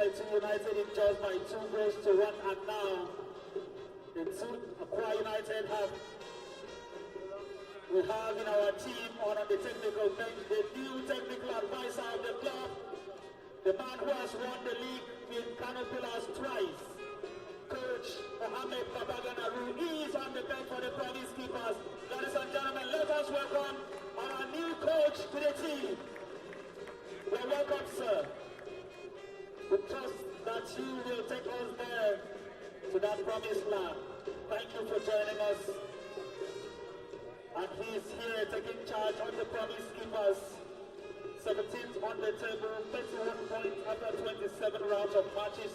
Plateau United in just by 2 goals to 1, and now the two Akwa United we have in our team on the technical bench the new technical advisor of the club, the man who has won the league in Kano Pillars twice, Coach Mohamed Babaganaru. He is on the bench for the Promise Keepers. Ladies and gentlemen, let us welcome our new coach to the team. Well, welcome, sir. We trust that you will take us there to that promised land. Thank you for joining us. And he's here taking charge of the Promise Keepers. 17th on the table, 31 points after 27 rounds of matches.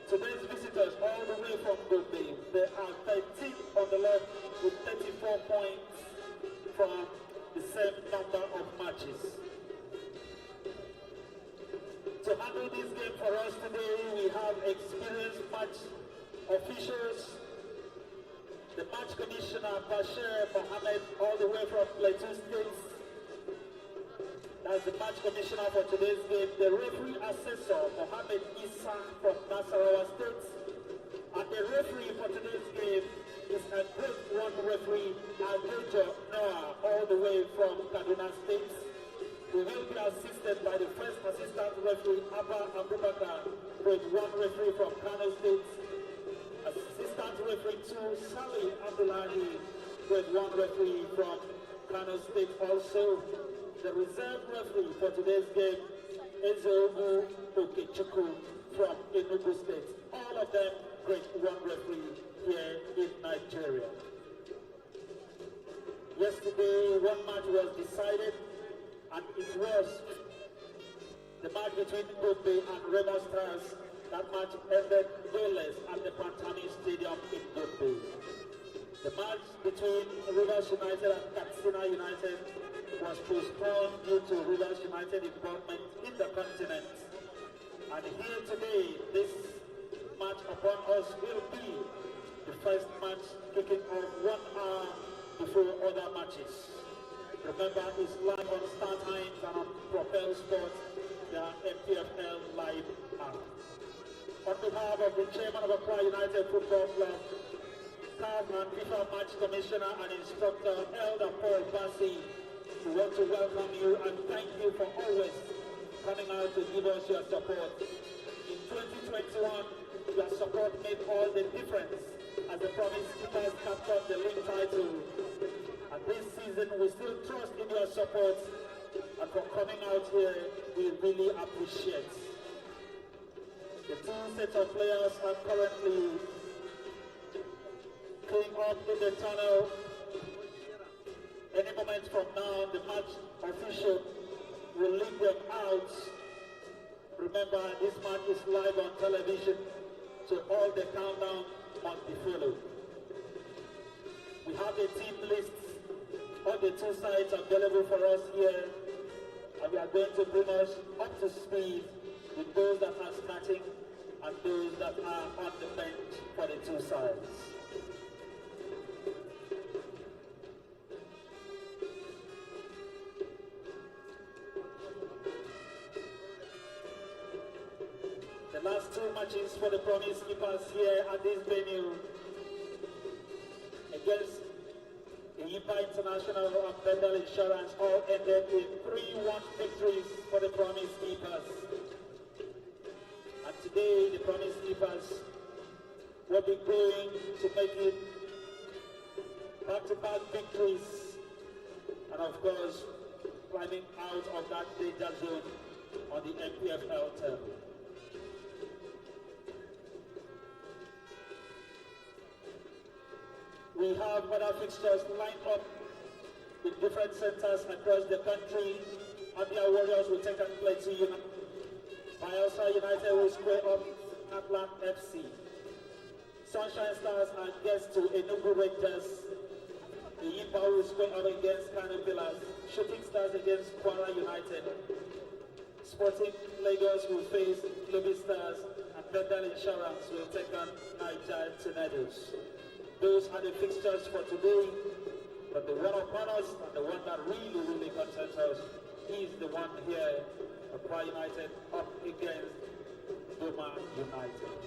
Today's visitors all the way from Doma, they are 13th on the left with 34 points from the same number of matches. To handle this game for us today, we have experienced match officials, the match commissioner Bashir Mohammed all the way from Plateau State. That's the match commissioner for today's game. The referee assessor Mohammed Issa from Nasarawa State. And the referee for today's game is a Group 1 referee, Major Noah, all the way from Kaduna State. We will be assisted by the first assistant referee, Abba Abubakar, Grade 1 referee from Kano State. Assistant referee 2, Salih Abdullahi, Grade 1 referee from Kano State also. The reserve referee for today's game, Ezeogu Okechukwu from Enugu State. All of them Grade 1 referee here in Nigeria. Yesterday, one match was decided, and it was the match between Doma and Remo Stars. That match ended goalless at the Pantani Stadium in Doma. The match between Rivers United and Katsina United was postponed due to Rivers United involvement in the continent. And here today, this match upon us will be the first match kicking off 1 hour before other matches. Remember, it's live on Star Times and on Propel Sports, their NPFL live app. On behalf of the chairman of Akwa United Football Club, CAF and FIFA match commissioner and instructor Elder Paul Bassi, we want to welcome you and thank you for always coming out to give us your support. In 2021, your support made all the difference as the Promise Keepers captured the league title. And this season, we still trust in your support, and for coming out here, we really appreciate. The two sets of players are currently going up in the tunnel. Any moment from now, the match official will lead them out. Remember, this match is live on television, so all the countdown must be followed. We have the team lists on the two sides available for us here, and we are going to bring us up to speed with those that are starting and those that are on the bench for the two sides. The last two matches for the Promise Keepers here at this venue against the IPA International and Bendel Insurance all ended in 3-1 victories for the Promise Keepers. And today the Promise Keepers will be going to make it back-to-back victories and of course climbing out of that danger zone on the NPFL table. We have other fixtures lined up in different centers across the country, and their Warriors will take and play to United. Bayelsa United will square up Atlant FC. Sunshine Stars are guests to Enugu Rangers. The Yimba will square up against Kano Pillars. Shooting Stars against Kwara United. Sporting Lagos will face Lobby Stars, and Bendel Insurance will take on Niger Tornadoes. Those are the fixtures for today, but the one upon us and the one that really concerns us is the one here, Akwa United up against Doma United.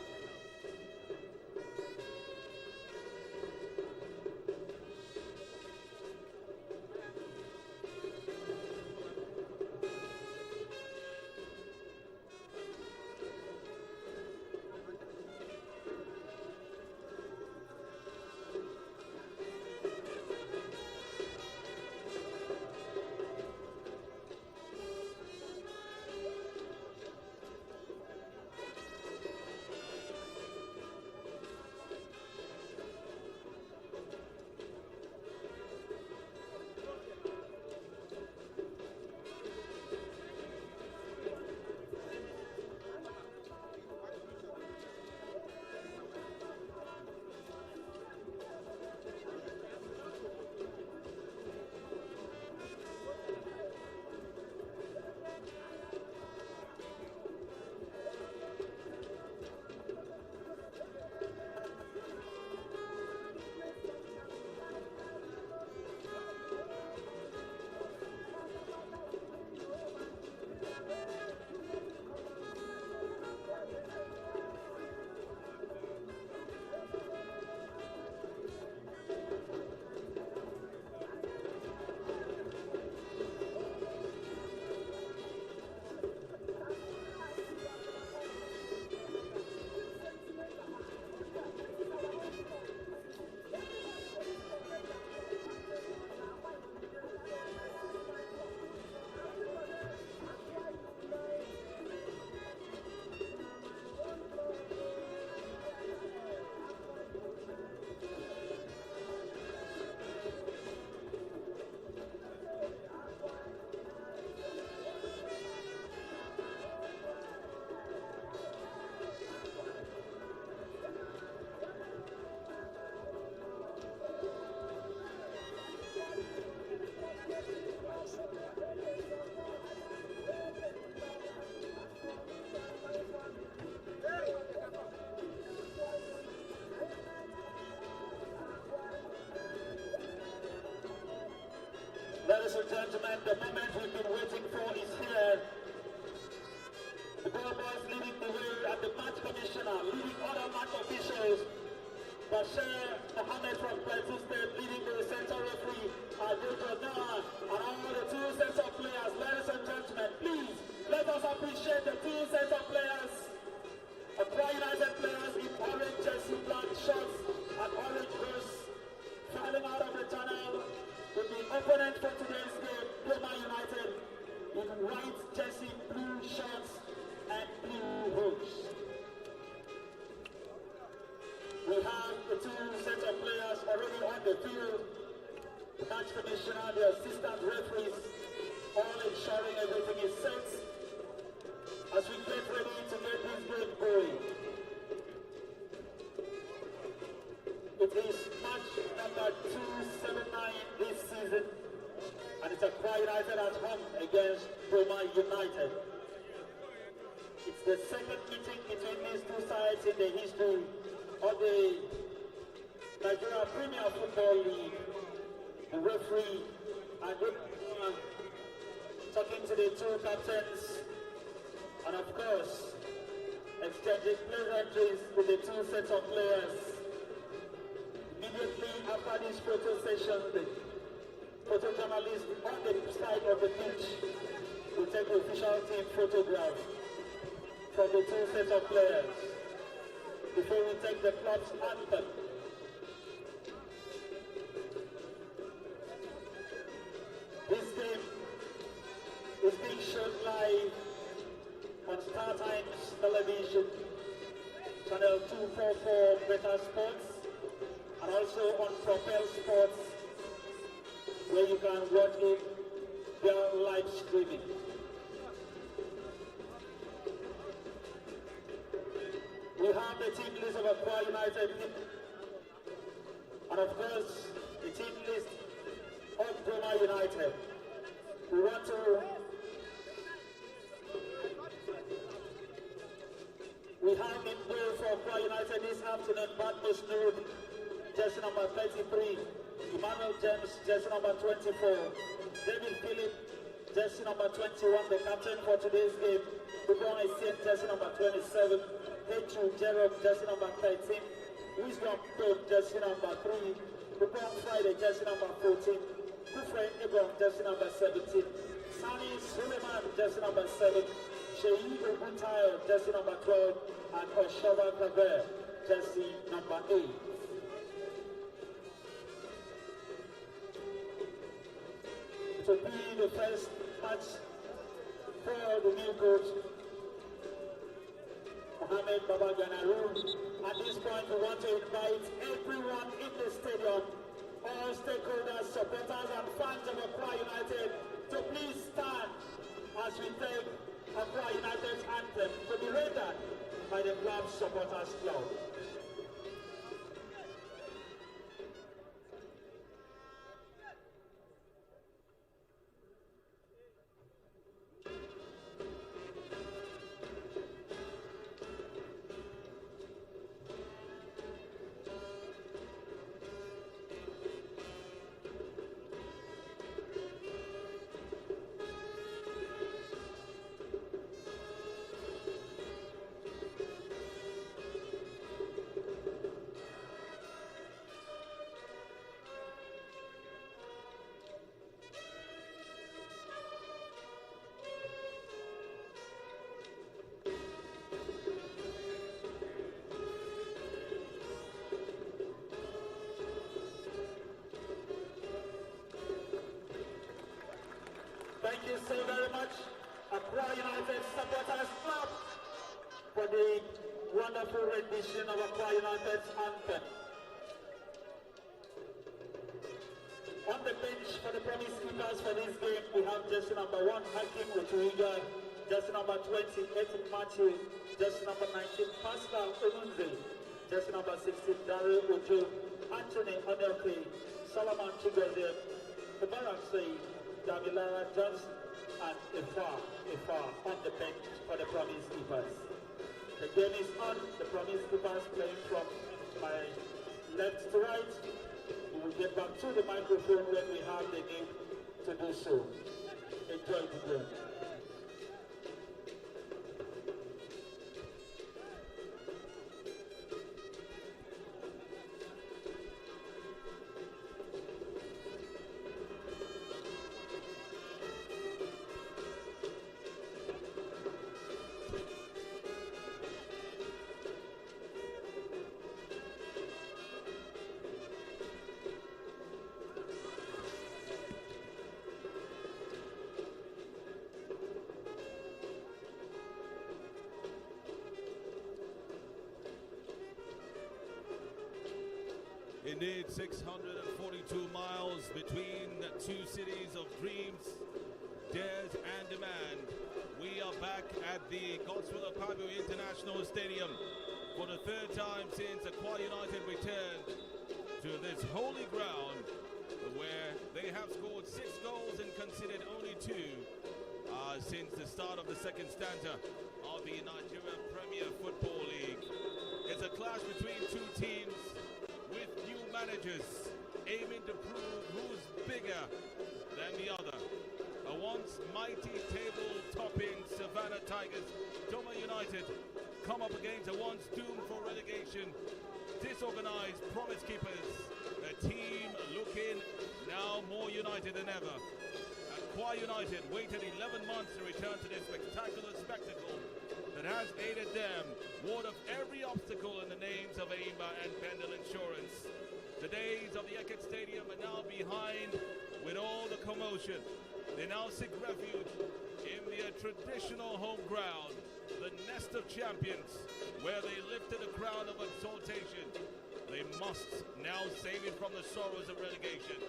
Ladies and gentlemen, the moment we've been waiting for is here. The Boys leading the way and the match commissioner, leading other match officials. Bashir Mohammed from Plateau State leading the center referee, Dr. Noah, and all the two sets of players. Ladies and gentlemen, please let us appreciate the two sets of players. Akwa United players in orange jersey, black shorts, and orange boots, filing out of the tunnel. With the opponent for today's game, Doma United, in white jersey, blue shorts, and blue hooks. We have the two sets of players already on the field. The match commissioner, the assistant referees, all ensuring everything is set as we get ready to get this game going. It is match number 279 this season, and it's Akwa United at home against Doma United. It's the second meeting between these two sides in the history of the Nigeria Premier Football League. The referee and talking to the two captains, and of course, exchanging pleasantries with the two sets of players. Immediately after this photo session, the photojournalist on the side of the pitch will take the official team photograph from the two sets of players before we take the club's anthem. This game is being shown live on Star Times Television, channel 244 Beta Sports, and also on Propel Sports, where you can watch it via live streaming. We have the team list of Akwa United, and of course, the team list of Doma United. We want to... We have in goal for Akwa United this afternoon, Badmus Noor, jersey number 33, Emmanuel James, jersey number 24, David Phillip, jersey number 21, the captain for today's game. Doma ASN, jersey number 27. H.U. Gerald, jersey number 13. Wisdom Toad, jersey number 3. Doma Friday, jersey number 14. Kufre Ebron, jersey number 17. Sani Suleiman, jersey number 7. Sheyi Oguntayo, jersey number 12. And Oshaba Kaber, jersey number 8. To be the first match for the new coach, Mohamed Baba Ganaru. At this point, we want to invite everyone in the stadium, all stakeholders, supporters, and fans of Akwa United to please stand as we take Akwa United's anthem to be rendered by the club supporters club. Thank you so very much, Akwa United Supporters Club, for the wonderful rendition of Akwa United's anthem. On the bench for the promise keepers for this game, we have jersey number 1, Hakim Otuiga, jersey number 20, Ethan Matthew, jersey number 19, Pascal Onunze, jersey number 16, Dario Ojo, Anthony Onelke, Solomon Chigozie, Mubarak Said, Damilara Johnson, and Akwa on the bench for the promise keepers. The game is on. The promise keepers playing from my left to right. We will get back to the microphone when we have the need to do so. Enjoy the game. Indeed, 642 miles between two cities of dreams, dares and demand. We are back at the Godswill Akpabio International Stadium for the third time since Akwa United returned to this holy ground, where they have scored 6 goals and conceded only 2 since the start of the second stanza of the Nigerian Premier Football League. It's a clash between two teams with new managers aiming to prove who's bigger than the other. A once mighty table-topping Savannah Tigers, Doma United, come up against a once doomed for relegation, disorganized Promise Keepers, a team looking now more united than ever. Akwa United waited 11 months to return to this spectacular spectacle that has aided them ward off every obstacle in the names of AIMBA and Pendle Insurance. The days of the Eket Stadium are now behind with all the commotion. They now seek refuge in their traditional home ground, the nest of champions, where they lifted a crown of exaltation. They must now save it from the sorrows of relegation.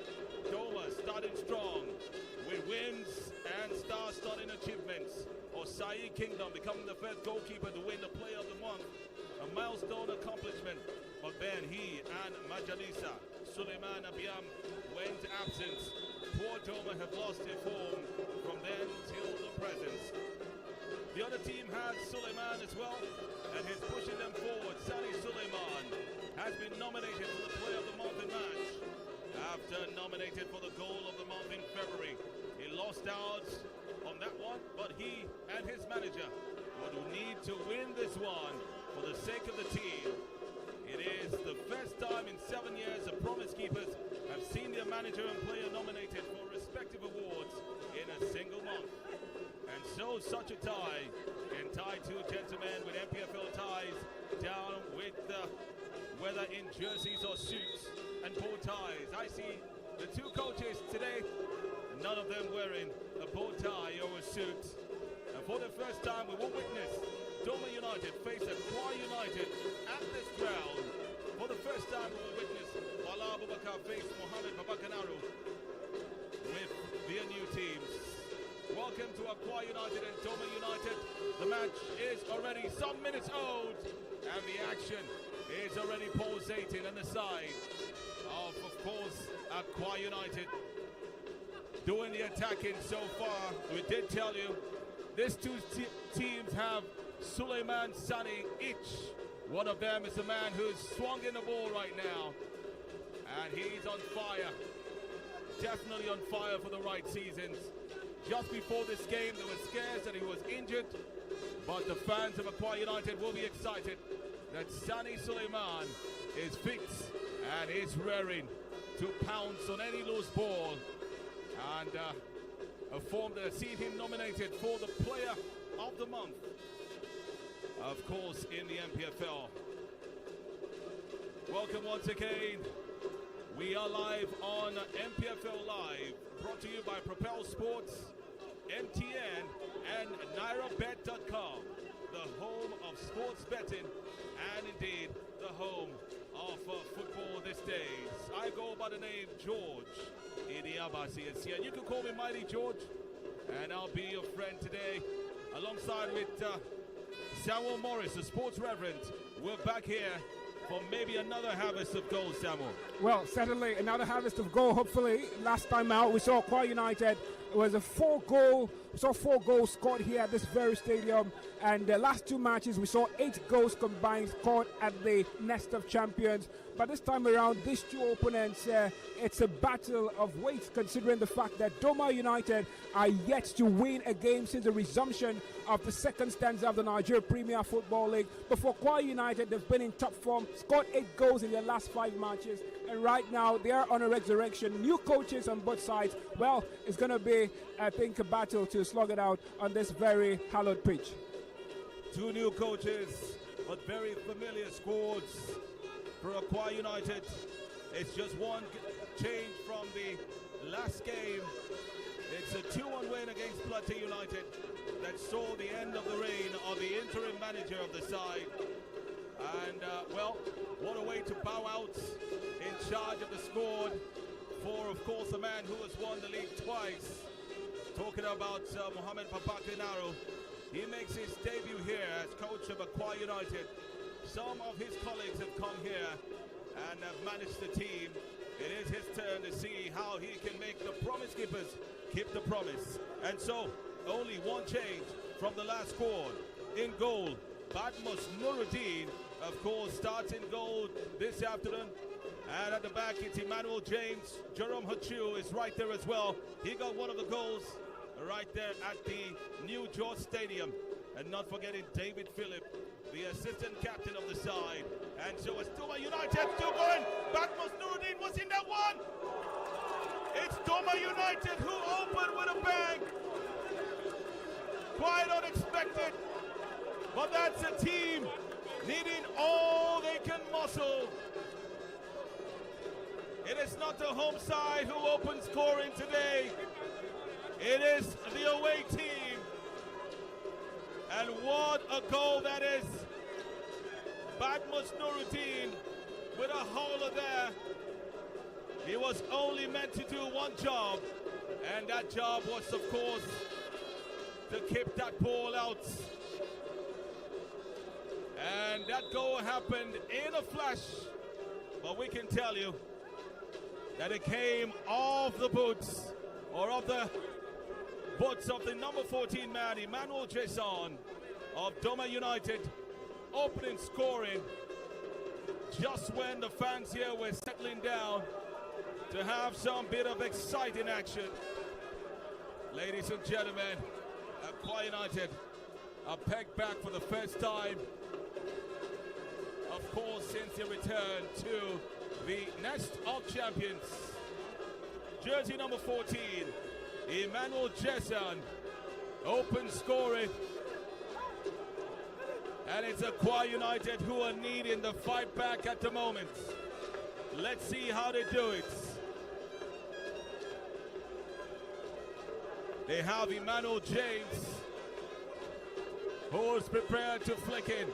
Doma starting strong with wins and star-studding achievements. Osai Kingdom becoming the first goalkeeper to win the Player of the Month, a milestone accomplishment. But then he and Majalisa Suleiman Abiam went absent. Poor Doma have lost their form from then till the present. The other team has Suleiman as well, and he's pushing them forward. Sani Suleiman has been nominated for the Player of the Month in March. After nominated for the Goal of the Month in February, he lost lost out on that one, but he and his manager would need to win this one for the sake of the team. It is the first time in 7 years the Promise Keepers have seen their manager and player nominated for respective awards in a single month. And so such a tie can tie two gentlemen with NPFL ties down with whether in jerseys or suits and bow ties. I see the two coaches today, none of them wearing a bow tie or a suit. And for the first time, we will witness Doma United face Akwa United at this ground. For the first time, we will witness Bala Abubakar face Mohamed Babakanaru with their new teams. Welcome to Akwa United and Doma United. The match is already some minutes old, and the action is already pulsating on the side of course, Akwa United doing the attacking so far. We did tell you, these two teams have Suleiman Sani each. One of them is a man who's swung in the ball right now, and he's on fire. Definitely on fire for the right seasons. Just before this game, there were scares that he was injured, but the fans of Akwa United will be excited that Sani Suleiman is fit and is raring to pounce on any loose ball, and a form that has seen him nominated for the Player of the Month, of course, in the NPFL. Welcome once again. We are live on NPFL Live, brought to you by Propel Sports, MTN, and NairaBet.com, the home of sports betting and indeed the home of football these days. I go by the name George Idiabasi, and you can call me Mighty George, and I'll be your friend today, alongside with Samuel Morris, the sports reverend. We're back here for maybe another harvest of gold, Samuel. Well, certainly another harvest of goal, hopefully. Last time out, we saw Akwa United. It was a 4 goals scored here at this very stadium. And the last two matches, we saw 8 goals combined scored at the Nest of Champions. But this time around, these two opponents, it's a battle of weights, considering the fact that Doma United are yet to win a game since the resumption of the second stanza of the Nigeria Premier Football League. But for Akwa United, they've been in top form, scored 8 goals in their last 5 matches. And right now, they are on a resurrection. New coaches on both sides. Well, it's going to be, I think, a battle to slug it out on this very hallowed pitch. 2 new coaches, but very familiar squads for Akwa United. It's just one change from the last game. It's a 2-1 win against Plateau United that saw the end of the reign of the interim manager of the side. And, well, what a way to bow out in charge of the squad for, of course, a man who has won the league twice. Talking about Mohamed Babakanaru. He makes his debut here as coach of Akwa United. Some of his colleagues have come here and have managed the team. It is his turn to see how he can make the Promise Keepers keep the promise. And so, only one change from the last squad. In goal, Badmus Nuruddin, of course, starts in goal this afternoon. And at the back, it's Emmanuel James. Jerome Hachu is right there as well. He got one of the goals right there at the New George Stadium. And not forgetting David Phillip, the assistant captain of the side. And so it's Doma United still going. Badmus Nuruddin was in that one. It's Doma United who opened with a bang. Quite unexpected. But that's a team needing all they can muscle. It is not the home side who opened scoring today. It is the away team. And what a goal that is. Badmus Nuruddin with a howler there. He was only meant to do one job, and that job was, of course, to keep that ball out. And that goal happened in a flash, but we can tell you that it came off the boots, or of the boots of the number 14 man, Emmanuel Jason of Doma United, opening scoring just when the fans here were settling down to have some bit of exciting action. Ladies and gentlemen, Akwa United are pegged back for the first time, of course, since their return to the nest of champions. Jersey number 14, Emmanuel Jesson, open scoring. And it's Akwa United who are needing the fight back at the moment. Let's see how they do it. They have Emmanuel James, who's prepared to flick in.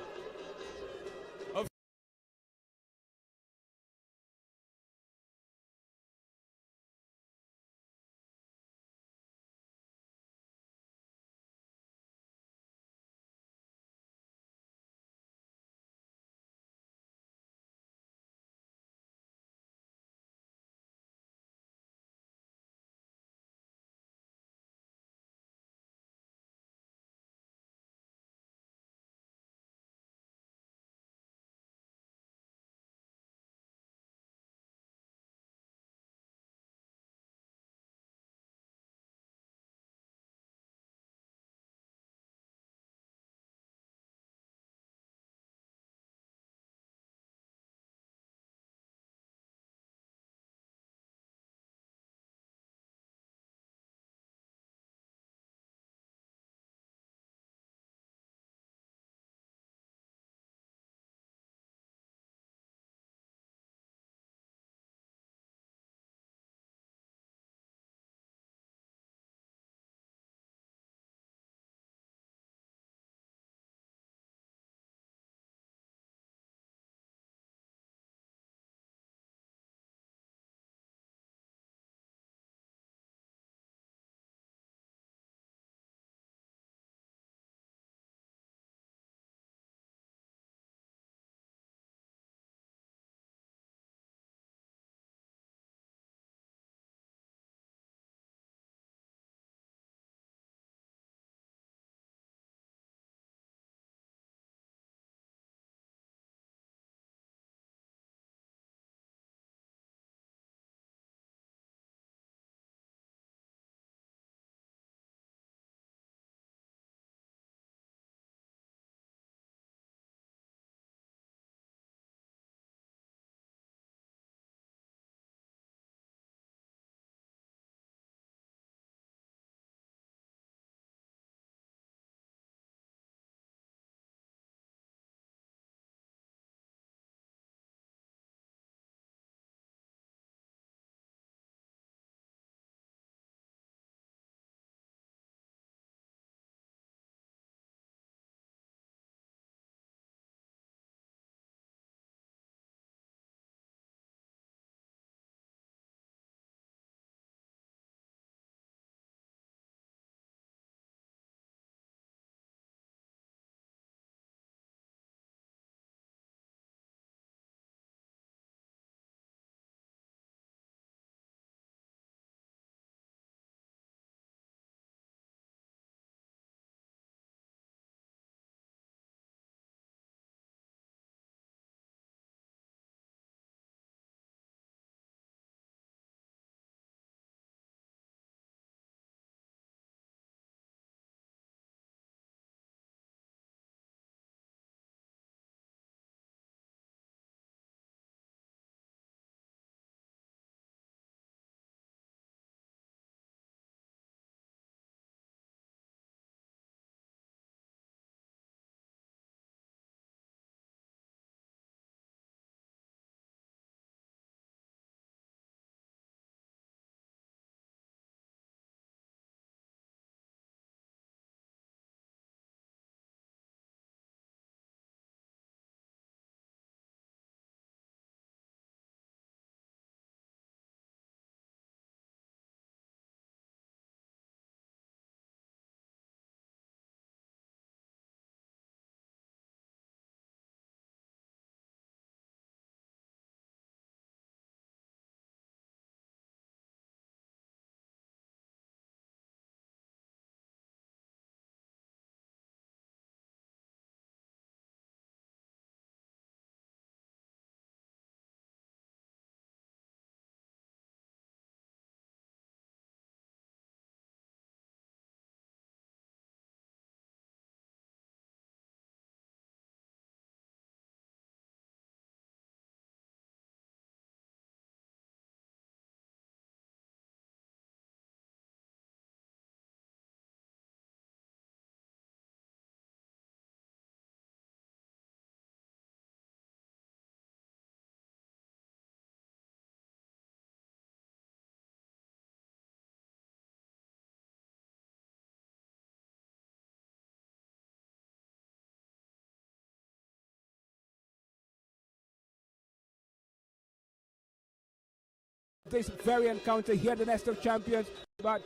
this very encounter here at the Nest of Champions. But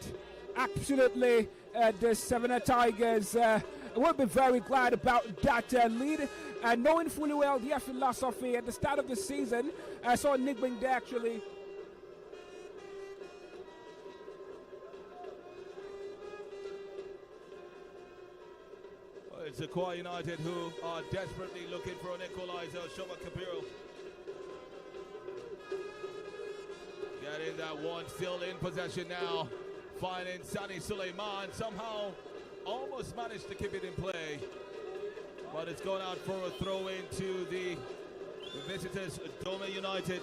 absolutely, the Savannah Tigers will be very glad about that lead. And knowing fully well their philosophy at the start of the season, I saw Nick Bing there actually. Well, it's Akwa United who are desperately looking for an equalizer. Shoba Kabiru getting that one, still in possession now. Finding Sani Suleiman, somehow almost managed to keep it in play. But it's gone out for a throw in to the visitors, Doma United.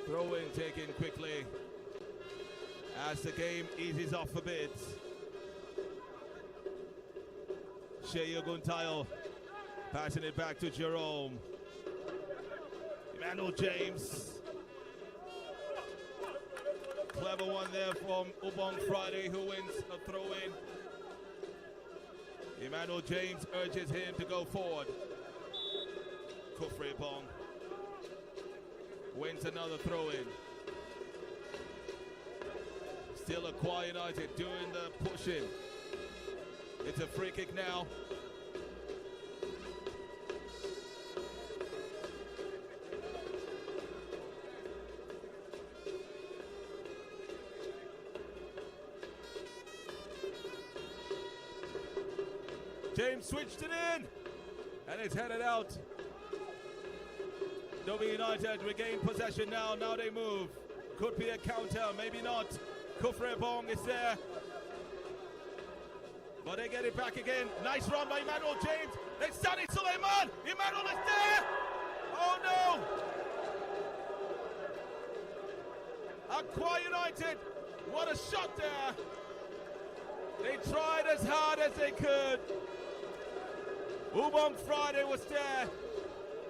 Throw in taken quickly as the game eases off a bit. Sheyi Guntayo passing it back to Jerome. Emmanuel James. Clever one there from Ubong Friday, who wins a throw-in. Emmanuel James urges him to go forward. Kufri Bong wins another throw-in. Still Akwa United doing the pushing. It's a free kick now. James switched it in, and it's headed out. Doma United regain possession now. Now they move. Could be a counter, maybe not. Kufre Bong is there, but they get it back again. Nice run by Emmanuel James. It's Sani Suleiman. Emmanuel is there. Oh no! Akwa United, what a shot there. They tried as hard as they could. Ubong Friday was there,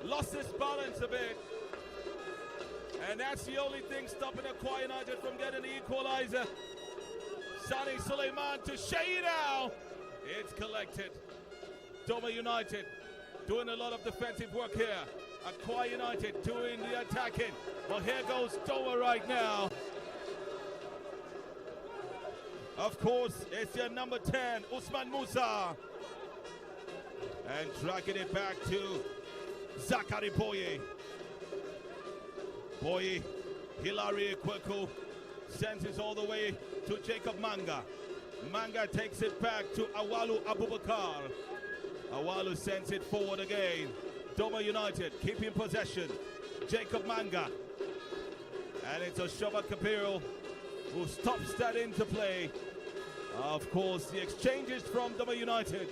lost his balance a bit. And that's the only thing stopping Akwa United from getting the equalizer. Sani Suleiman to Sheyi now. It's collected. Doma United doing a lot of defensive work here. Akwa United doing the attacking. Well, here goes Doma right now. Of course, it's your number 10, Usman Musa. And dragging it back to Zachary Boye. Boye, Hilary Kweku sends it all the way to Jacob Manga. Manga takes it back to Awalu Abubakar. Awalu sends it forward again. Doma United keeping possession. Jacob Manga. And it's Oshoba Kapiro who stops that into play. Of course, the exchanges from Doma United.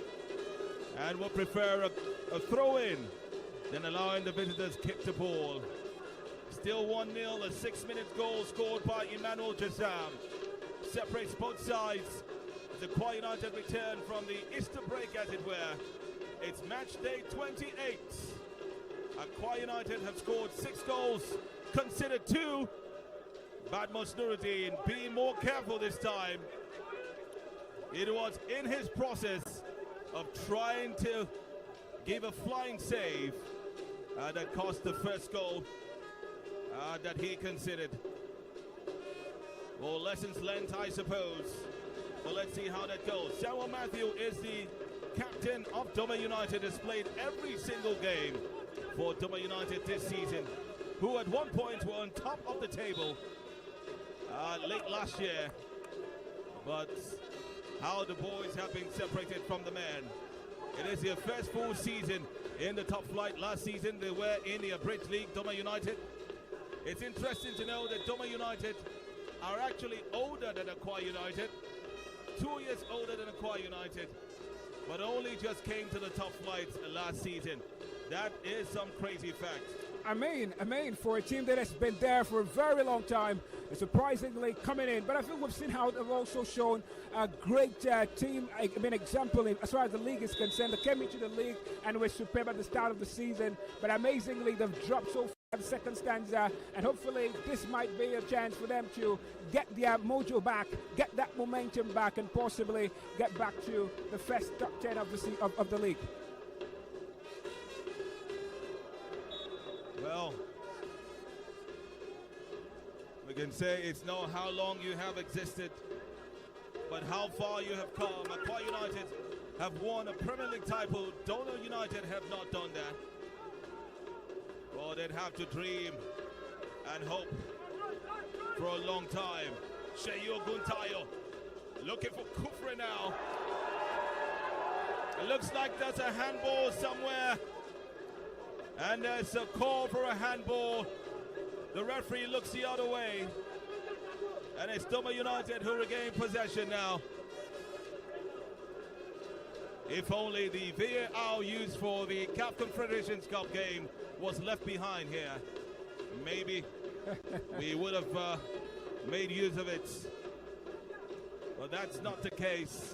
And will prefer a throw-in than allowing the visitors kick the ball. Still 1-0, a 6-minute goal scored by Emmanuel Jazam. Separates both sides. The Akwa United return from the Easter break, as it were. It's match day 28. Akwa United have scored 6 goals, considered 2. Badmos Nuruddin being more careful this time. It was in his process of trying to give a flying save that cost the first goal that he considered. Well, lessons learned, I suppose. Well, let's see how that goes. Samuel Matthew is the captain of Doma United, has played every single game for Doma United this season, who at one point were on top of the table late last year. But how the boys have been separated from the men. It is their first full season in the top flight. Last season they were in the Abridged League, Doma United. It's interesting to know that Doma United are actually older than Akwa United. 2 years older than Akwa United, but only just came to the top flight last season. That is some crazy fact. I mean, for a team that has been there for a very long time, surprisingly coming in. But I think we've seen how they've also shown a great team, example as far as the league is concerned. They came into the league and were superb at the start of the season, but amazingly they've dropped so far. second stanza, and hopefully this might be a chance for them to get their mojo back, get that momentum back, and possibly get back to the first top 10 of the league. Well, we can say it's not how long you have existed, but how far you have come. Akwa United have won a Premier League title. Doma United have not done that. Well, they'd have to dream and hope for a long time. Sheyo Guntayo looking for Kufre now. It looks like there's a handball somewhere. And there's a call for a handball. The referee looks the other way. And it's Doma United who regain possession now. If only the VAR used for the CAF Confederations Cup game was left behind here, maybe we would have made use of it. But that's not the case.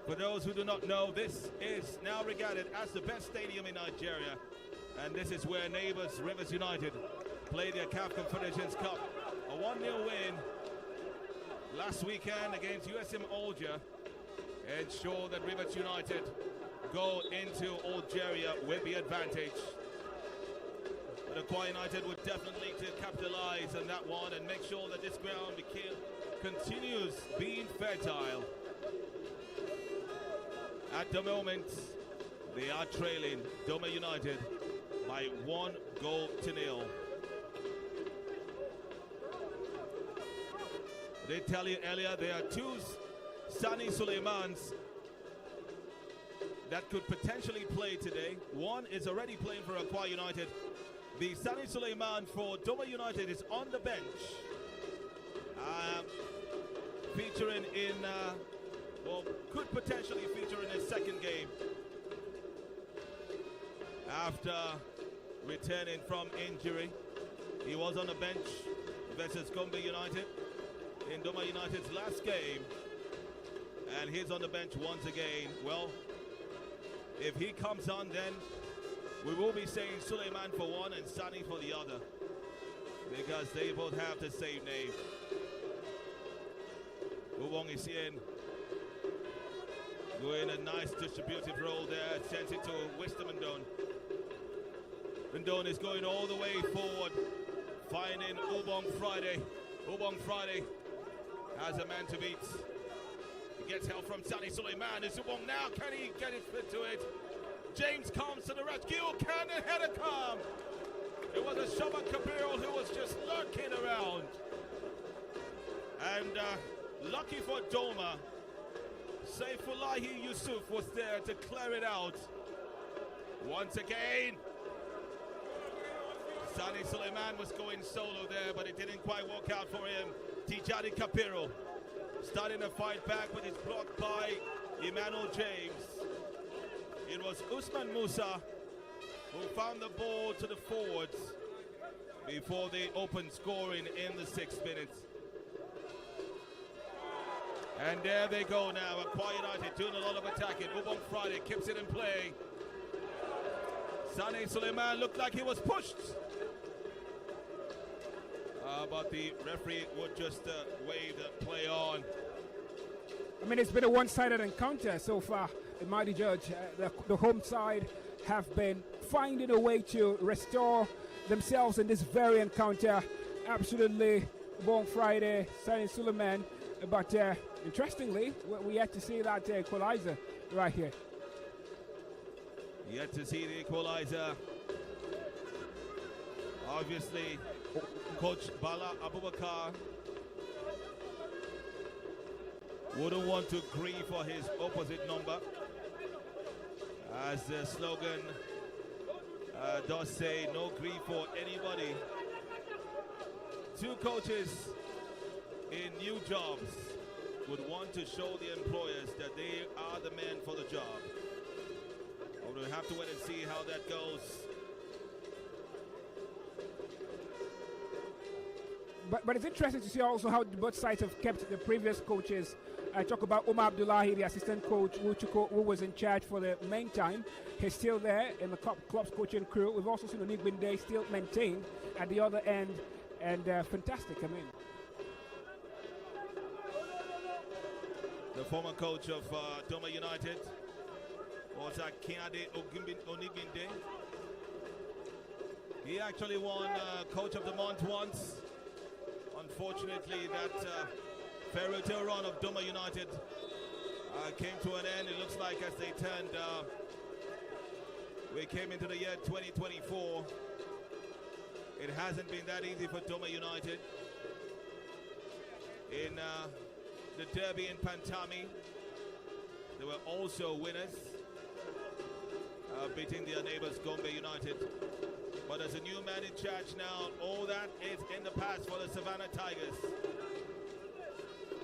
For those who do not know, this is now regarded as the best stadium in Nigeria. And this is where neighbors Rivers United play their CAF Confederations Cup. A 1-0 win last weekend against USM Alger ensure that Rivers United go into Algeria with the advantage. But Akwa United would definitely need to capitalize on that one and make sure that this ground continues being fertile. At the moment, they are trailing Doma United by 1-0. They tell you earlier there are two Sani Suleimans that could potentially play today. One is already playing for Akwa United. The Sani Suleiman for Doma United is on the bench, featuring in, well, could potentially feature in his second game after returning from injury. He was on the bench versus Gombe United in Doma United's last game, and he's on the bench once again. Well, if he comes on, then we will be saying Suleiman for one and Sani for the other, because they both have the same name. Ubong is in, doing a nice distributive role there, sends it to Wisdom Ndon. Ndon is going all the way forward, finding Ubong Friday. Ubong Friday has a man to beat. He gets help from Sani Suleiman. Is Ubong now? Can he get it fit to it? James comes to the rescue. Can the header come? It was a Shaban Kabirul who was just lurking around. And lucky for Doma, Saifullahi Yusuf was there to clear it out. Once again, Sani Suleiman was going solo there, but it didn't quite work out for him. Tijani Kapiro starting to fight back, but it's blocked by Emmanuel James. It was Usman Musa who found the ball to the forwards before they opened scoring in the 6th minute. And there they go now. Akwa United doing a lot of attacking. Ubong Friday keeps it in play. Sani Suleiman looked like he was pushed. But the referee would just wave the play on. I mean, it's been a one-sided encounter so far. The mighty judge, the home side have been finding a way to restore themselves in this very encounter. Absolutely, Ubong Friday, Sani Suleiman. But interestingly, we had to see that equalizer right here. Yet to see the equalizer. Obviously, Coach Bala Abubakar wouldn't want to grieve for his opposite number, as the slogan does say, no grief for anybody. Two coaches in new jobs would want to show the employers that they are the men for the job. But we'll have to wait and see how that goes. But it's interesting to see also how both sides have kept the previous coaches. I talk about Umar Abdullahi, the assistant coach, who was in charge for the main time. He's still there in the club's coaching crew. We've also seen Onik Binde still maintained at the other end, and fantastic. I mean, the former coach of Doma United was Kiade Onik-Binde. He actually won Coach of the Month once. Unfortunately, that fairy tale run of Doma United came to an end. It looks like as they turned, we came into the year 2024. It hasn't been that easy for Doma United. In the derby in Pantami, they were also winners, beating their neighbors Gombe United. But there's a new man in charge now. All that is in the past for the Savannah Tigers,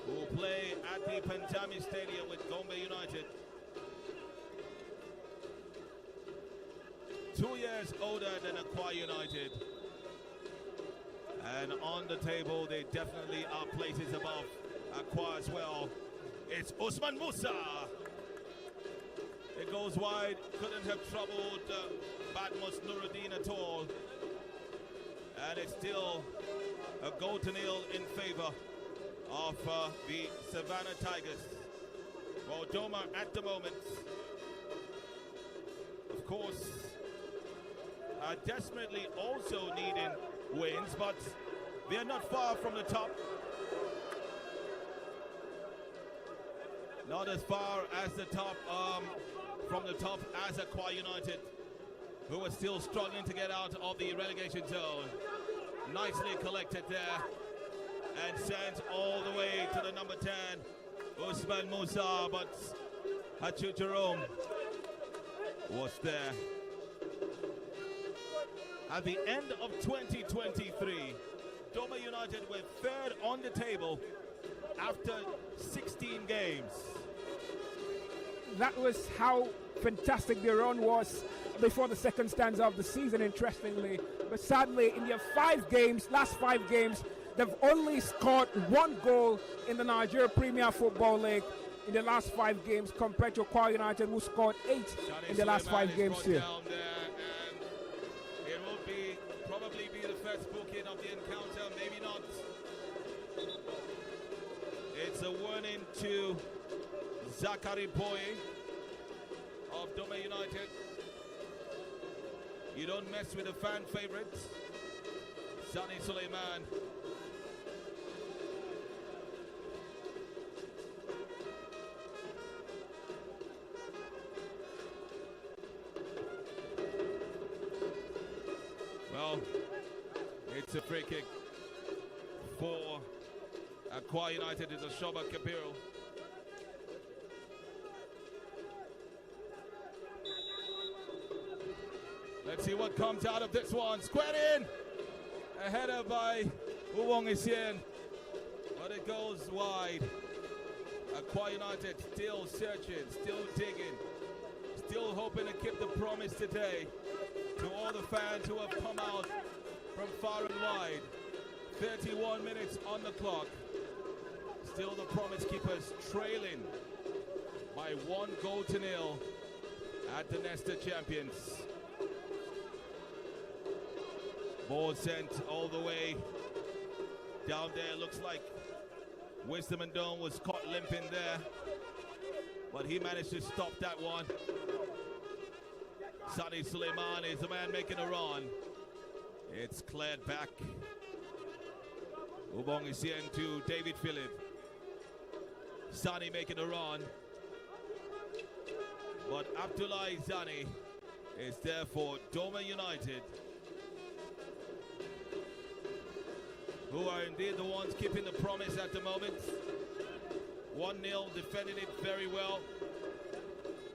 who will play at the Pantami Stadium with Gombe United. 2 years older than Akwa United. And on the table, they definitely are places above Akwa as well. It's Usman Musa. It goes wide, couldn't have troubled Batmos Nuruddin at all. And it's still a goal to nil in favor of the Savannah Tigers. Well, Doma at the moment, of course, are desperately also needing wins, but they're not far from the top. Not as far as the top, from the top as Akwa United, who are still struggling to get out of the relegation zone. Nicely collected there and sent all the way to the number 10, Usman Musa, but Hachu Jerome was there. At the end of 2023, Doma United were third on the table after 16 games. That was how fantastic their run was before the second stanza of the season, interestingly. But sadly, in their last five games, they've only scored 1 goal in the Nigeria Premier Football League in the last 5 games, compared to Akwa United, who scored 8 in the last 5 games here. It will probably be the first booking of the encounter, maybe not. It's a warning to Zachary Boye of Doma United. You don't mess with the fan favorites, Sani Suleiman. Well, it's a free kick for Akwa United. It's a Shoba Kabiru. Let's see what comes out of this one. Squared in. A header by Uwong Isien. But it goes wide. Akwa United still searching, still digging, still hoping to keep the promise today to all the fans who have come out from far and wide. 31 minutes on the clock. Still the promise keepers trailing by 1 goal to nil at the Nesta champions. Ball sent all the way down there. Looks like Wisdom and Dome was caught limping there, but he managed to stop that one. Sani Suleiman is the man making a run. It's cleared back. Ubong Isien to David Philip. Sani making a run, but Abdullah Zani is there for Doma United, who are indeed the ones keeping the promise at the moment. 1-0, defending it very well.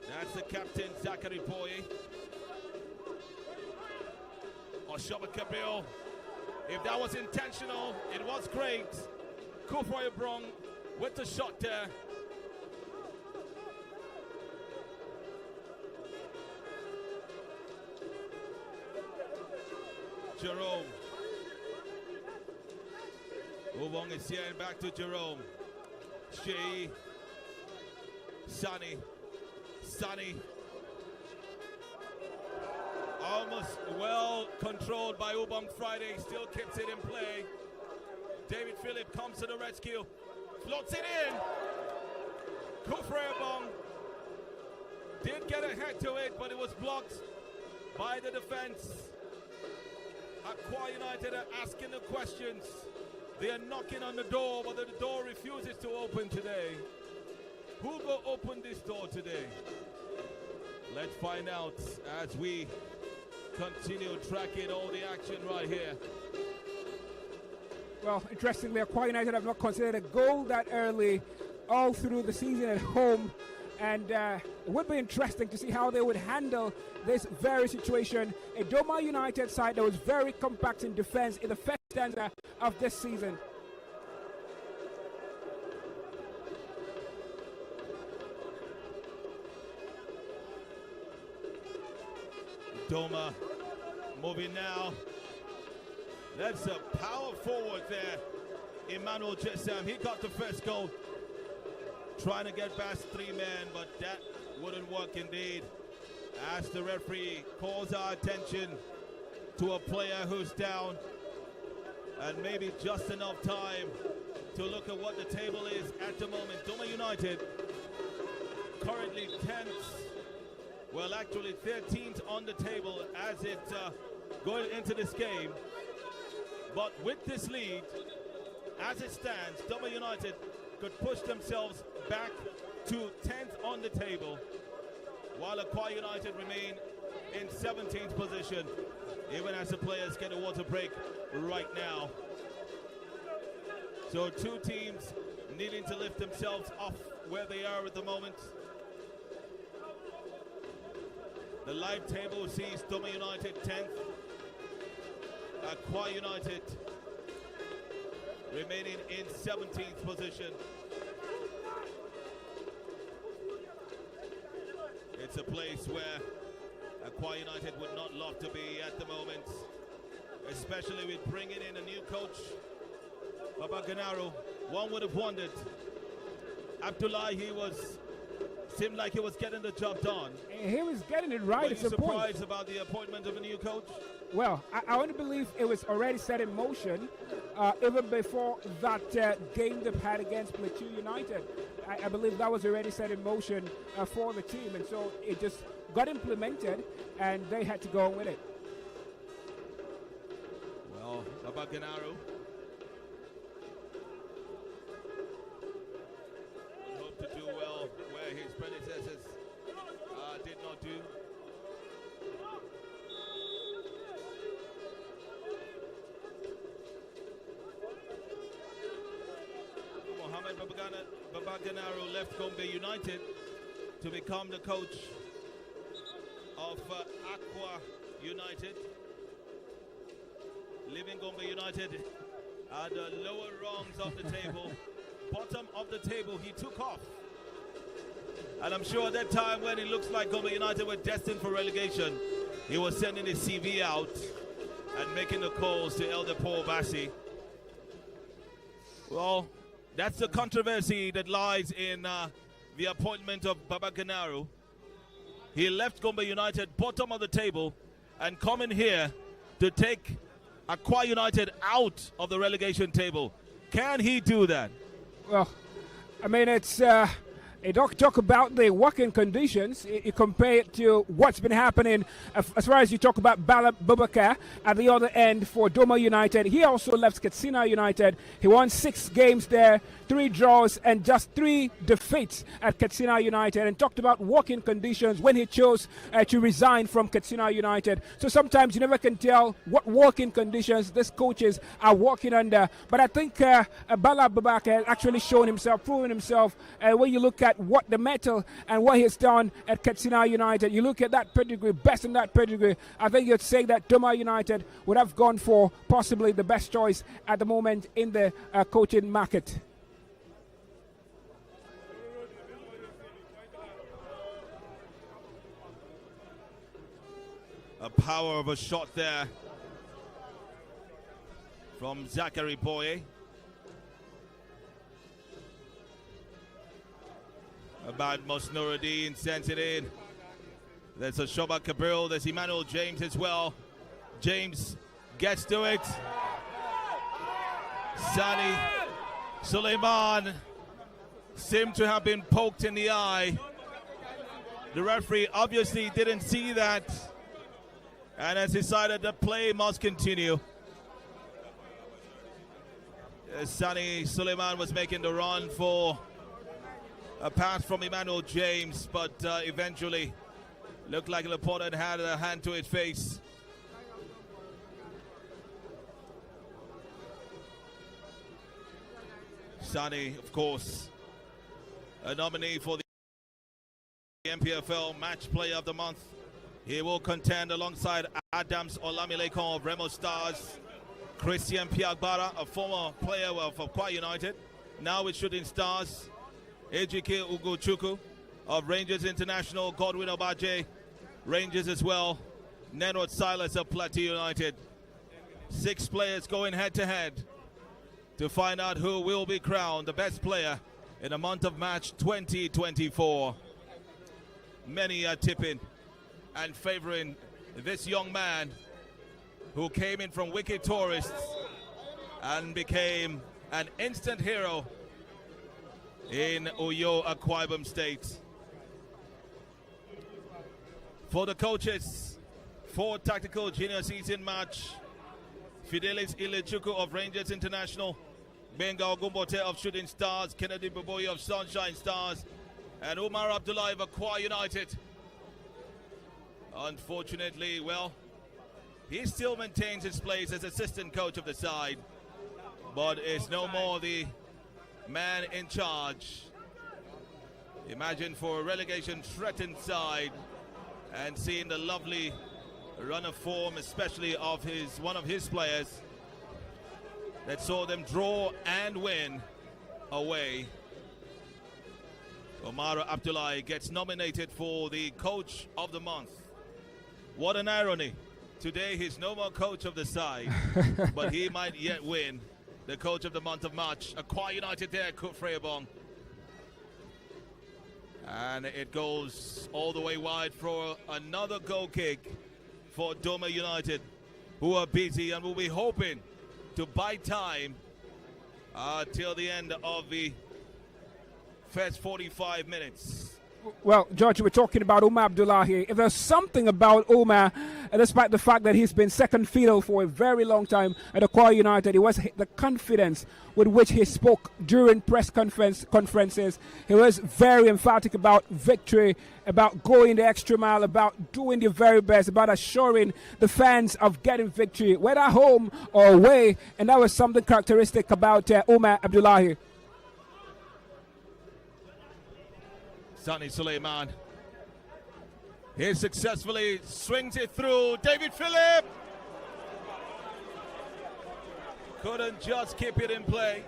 That's the captain, Zachary Boye. Oshoba Kabil. If that was intentional, it was great. Kufroy Brong with the shot there. Jerome. Ubong is here and back to Jerome. Shea. Sunny. Almost well controlled by Ubong Friday. Still keeps it in play. David Phillip comes to the rescue. Floats it in. Kufre Ubong did get a head to it, but it was blocked by the defense. Akwa United are asking the questions. They are knocking on the door, but the door refuses to open today. Who will open this door today? Let's find out as we continue tracking all the action right here. Well, interestingly, Akwa United have not considered a goal that early all through the season at home. And it would be interesting to see how they would handle this very situation. A Doma United side that was very compact in defense in the first stanza of this season. Doma moving now. That's a power forward there. Emmanuel Jessam, he got the first goal. Trying to get past 3 men, but that wouldn't work indeed. As the referee calls our attention to a player who's down, and maybe just enough time to look at what the table is at the moment. Doma United currently 10th, well actually 13th on the table as it going into this game. But with this lead, as it stands, Doma United could push themselves back to 10th on the table, while Akwa United remain in 17th position, even as the players get a water break right now. So 2 teams needing to lift themselves off where they are at the moment. The live table sees Doma United 10th, Akwa United remaining in 17th position. It's a place where Akwa United would not love to be at the moment, especially with bringing in a new coach, Baba Ganaru. One would have wondered. Abdullah, seemed like he was getting the job done. He was getting it right. Were you surprised about the appointment of a new coach? Well, I only believe it was already set in motion even before that game they've had against Plateau United. I believe that was already set in motion for the team, and so it just got implemented, and they had to go on with it. Well, Baba Ganaru hope to do well where his predecessors did not do. Mohamed Baba Ganaru left Gombe United to become the coach of Akwa United, leaving Gombe United at the lower rungs of the table. Bottom of the table, he took off. And I'm sure at that time when it looks like Gombe United were destined for relegation, he was sending his CV out and making the calls to Elder Paul Bassi. Well, that's the controversy that lies in the appointment of Baba Ganaru. He left Gombe United bottom of the table and coming here to take Akwa United out of the relegation table. Can he do that? Well, I mean, it's you talk about the working conditions. You compare it to what's been happening as far as you talk about Bala Bubakar at the other end for Doma United. He also left Katsina United. He won 6 games there, 3 draws and just 3 defeats at Katsina United, and talked about working conditions when he chose to resign from Katsina United. So sometimes you never can tell what working conditions these coaches are working under. But I think Bala Bubakar has actually shown himself, proven himself when you look at what the metal and what he's done at Katsina United. You look at that pedigree, best in that pedigree. I think you'd say that Doma United would have gone for possibly the best choice at the moment in the coaching market. A power of a shot there from Zachary Boye. About Mosnuruddin sends it in. There's a Shoba Kabril. There's Emmanuel James as well. James gets to it. Sani Suleiman seemed to have been poked in the eye. The referee obviously didn't see that and has decided the play must continue. Sani Suleiman was making the run for a pass from Emmanuel James, but eventually looked like the opponent had a hand to his face. Sani, of course, a nominee for the NPFL Match Player of the Month. He will contend alongside Adams Olamilekan of Remo Stars, Christian Piagbara, a former player of Akwa United, now with Shooting Stars, Ejike Ugochukwu of Rangers International, Godwin Obaje, Rangers as well, Nenod Silas of Plateau United. 6 players going head-to-head to find out who will be crowned the best player in the month of March 2024. Many are tipping and favoring this young man who came in from Wicked Tourists and became an instant hero in Uyo, Akwa Ibom State. For the coaches, for tactical junior season match, Fidelis Ilechukwu of Rangers International, Benga Ogumbote of Shooting Stars, Kennedy Boboyi of Sunshine Stars, and Umar Abdullah of Akwa United. Unfortunately, well, he still maintains his place as assistant coach of the side, but is no more the man in charge. Imagine for a relegation threatened side and seeing the lovely run of form, especially of one of his players, that saw them draw and win away. Omar Abdullahi gets nominated for the Coach of the Month. What an irony. Today he's no more coach of the side, but he might yet win the Coach of the Month of March. Akwa United there, Kufreabong. And it goes all the way wide for another goal kick for Doma United, who are busy and will be hoping to buy time till the end of the first 45 minutes. Well, George, we're talking about Umar Abdullah here. If there's something about Umar, despite the fact that he's been second fiddle for a very long time at Akwa United, it was the confidence with which he spoke during press conferences. He was very emphatic about victory, about going the extra mile, about doing the very best, about assuring the fans of getting victory, whether home or away. And that was something characteristic about Umar Abdullah here. Sani Suleiman. He successfully swings it through. David Phillip couldn't just keep it in play.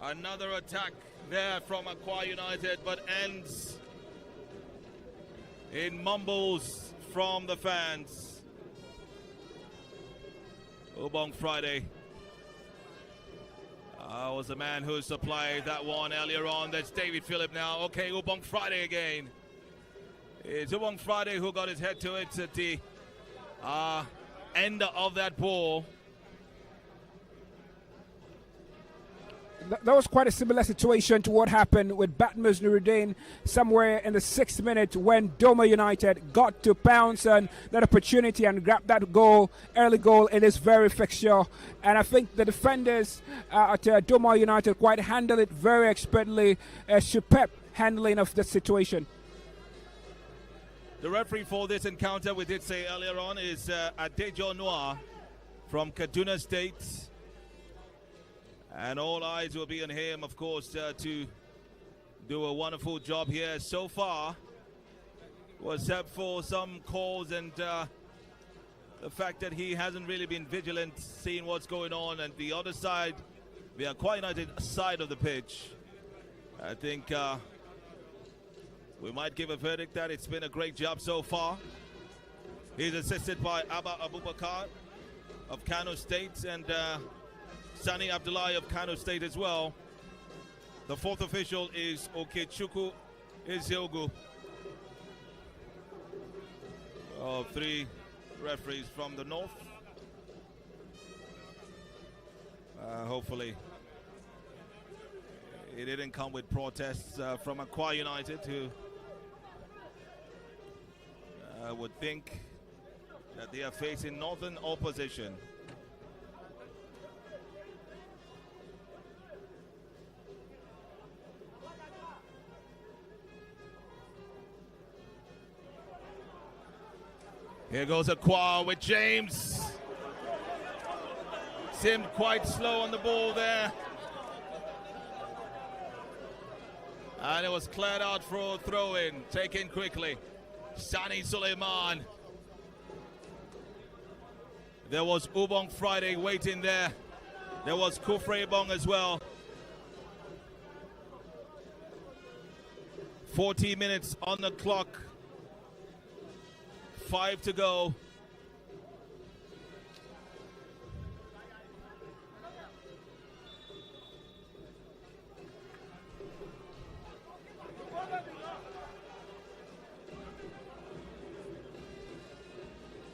Another attack there from Akwa United, but ends in mumbles from the fans. Ubong Friday was the man who supplied that one earlier on. That's David Phillip now. Okay, Ubong Friday again. It's Ubong Friday who got his head to it at the end of that ball. That was quite a similar situation to what happened with Batmus Nuruddin somewhere in the 6th minute when Doma United got to pounce on that opportunity and grab that goal, early goal in this very fixture. And I think the defenders at Doma United quite handled it very expertly. Superb handling of the situation. The referee for this encounter, we did say earlier on, is Adejo Noir from Kaduna State. And all eyes will be on him, of course, to do a wonderful job here. So far, was set for some calls and the fact that he hasn't really been vigilant, seeing what's going on. And the other side, the Akwa United side of the pitch, I think We might give a verdict that it's been a great job so far. He's assisted by Abba Abubakar of Kano State and Sani Abdullahi of Kano State as well. The fourth official is Okechukwu Eziogu. Three referees from the north. Hopefully it didn't come with protests from Akwa United, who would think that they are facing northern opposition. Here goes Akwa with James. Seemed quite slow on the ball there. And it was cleared out for a throw-in, taken quickly. Sani Suleiman. There was Ubong Friday waiting there. There was Kufre Bong as well. 40 minutes on the clock. 5 to go.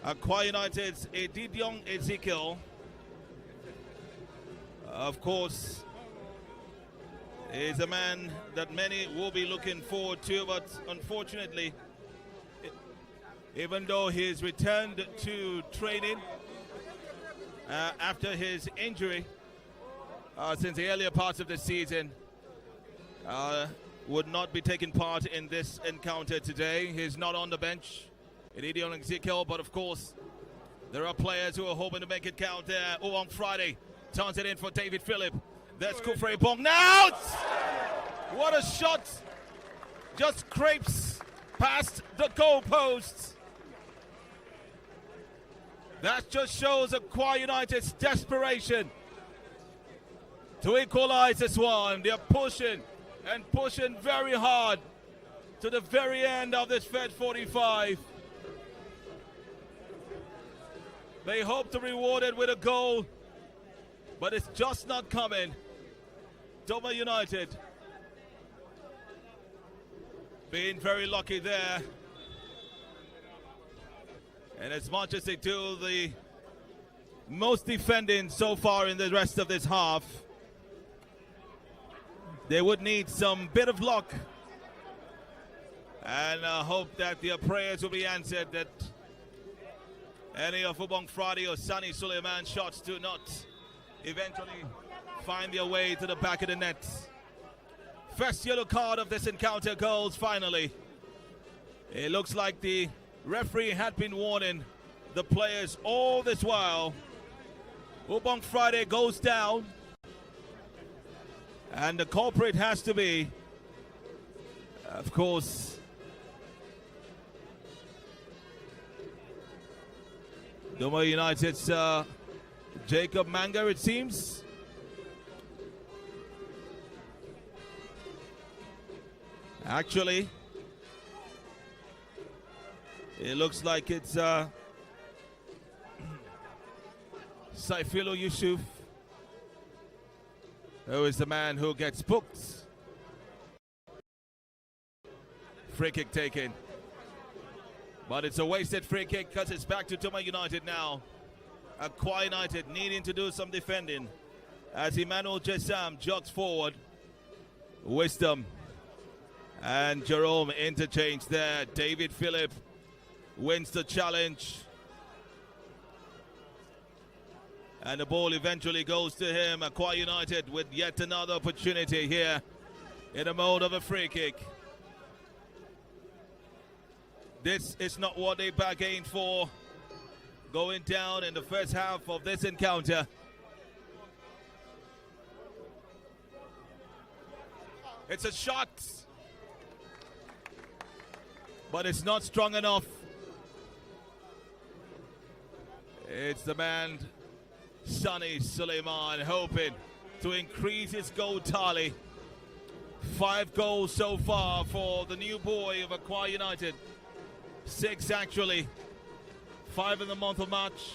Akwa United's Edidiong Ezekiel, of course, is a man that many will be looking forward to, but unfortunately, even though he's returned to training after his injury since the earlier parts of the season, would not be taking part in this encounter today. He's not on the bench. Edidiong Ezekiel, but of course, there are players who are hoping to make it count there. On Friday, turns it in for David Phillip. There's Kufre Bong now! What a shot! Just scrapes past the goalposts. That just shows Akwa United's desperation to equalize this one. They're pushing and pushing very hard to the very end of this Fed 45. They hope to reward it with a goal, but it's just not coming. Doma United being very lucky there. And as much as they do the most defending so far in the rest of this half, they would need some bit of luck and hope that their prayers will be answered, that any of Ubong Friday or Sani Suleiman shots do not eventually find their way to the back of the net. First yellow card of this encounter goes finally. It looks like the referee had been warning the players all this while. Ubong Friday goes down, and the culprit has to be, of course, Doma United's Jacob Manga, it seems. Actually, it looks like it's Saifilo Yusuf, who is the man who gets booked. Free kick taken. But it's a wasted free kick because it's back to Doma United now. Akwa United needing to do some defending as Emmanuel Jessam jogs forward. Wisdom and Jerome interchange there. David Phillip wins the challenge. And the ball eventually goes to him. Akwa United with yet another opportunity here in a mode of a free kick. This is not what they bargained for going down in the first half of this encounter. It's a shot, but it's not strong enough. It's the man Sani Suleiman hoping to increase his goal tally. 5 goals so far for the new boy of Akwa United. 6 actually. 5 in the month of March.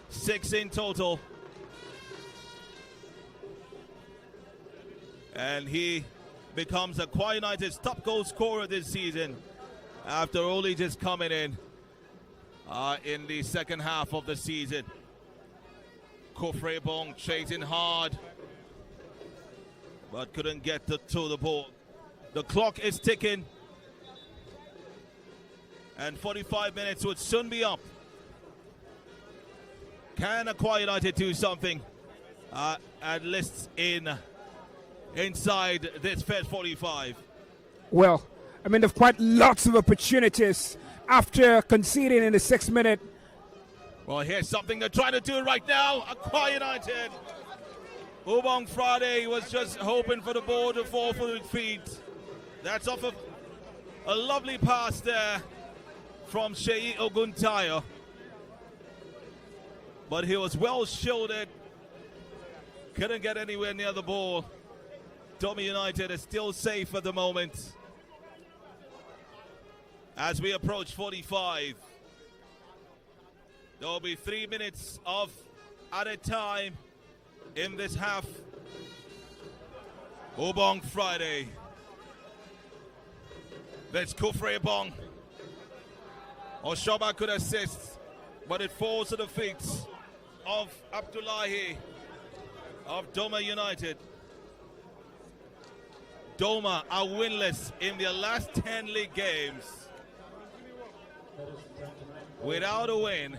6 in total. And he becomes Akwa United's top goal scorer this season after only just coming in the second half of the season. Kofre Bong chasing hard, but couldn't get to the ball. The clock is ticking, and 45 minutes would soon be up. Can Akwa United do something at least inside this first 45? Well, I mean, they've quite lots of opportunities after conceding in the 6th minute. Well, here's something they're trying to do right now. Akwa United. Ubong Friday was just hoping for the ball to fall for his feet. That's off of a lovely pass there from Sheyi Oguntayo. But he was well shielded. Couldn't get anywhere near the ball. Doma United is still safe at the moment. As we approach 45, there will be 3 minutes of added time in this half. Ubong Friday. There's Kufre Bong. Oshoba could assist, but it falls to the feet of Abdullahi of Doma United. Doma are winless in their last 10 league games. Without a win.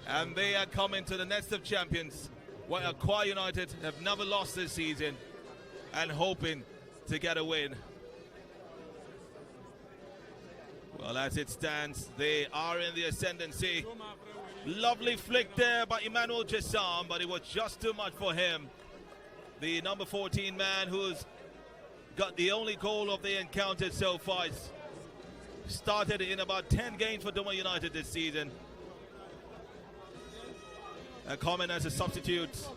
And they are coming to the Nest of Champions, where Akwa United have never lost this season and hoping to get a win. Well, as it stands, they are in the ascendancy. Lovely flick there by Emmanuel Jessam, but it was just too much for him. The number 14 man who's got the only goal of the encounter so far. Started in about 10 games for Doma United this season. Coming as a substitute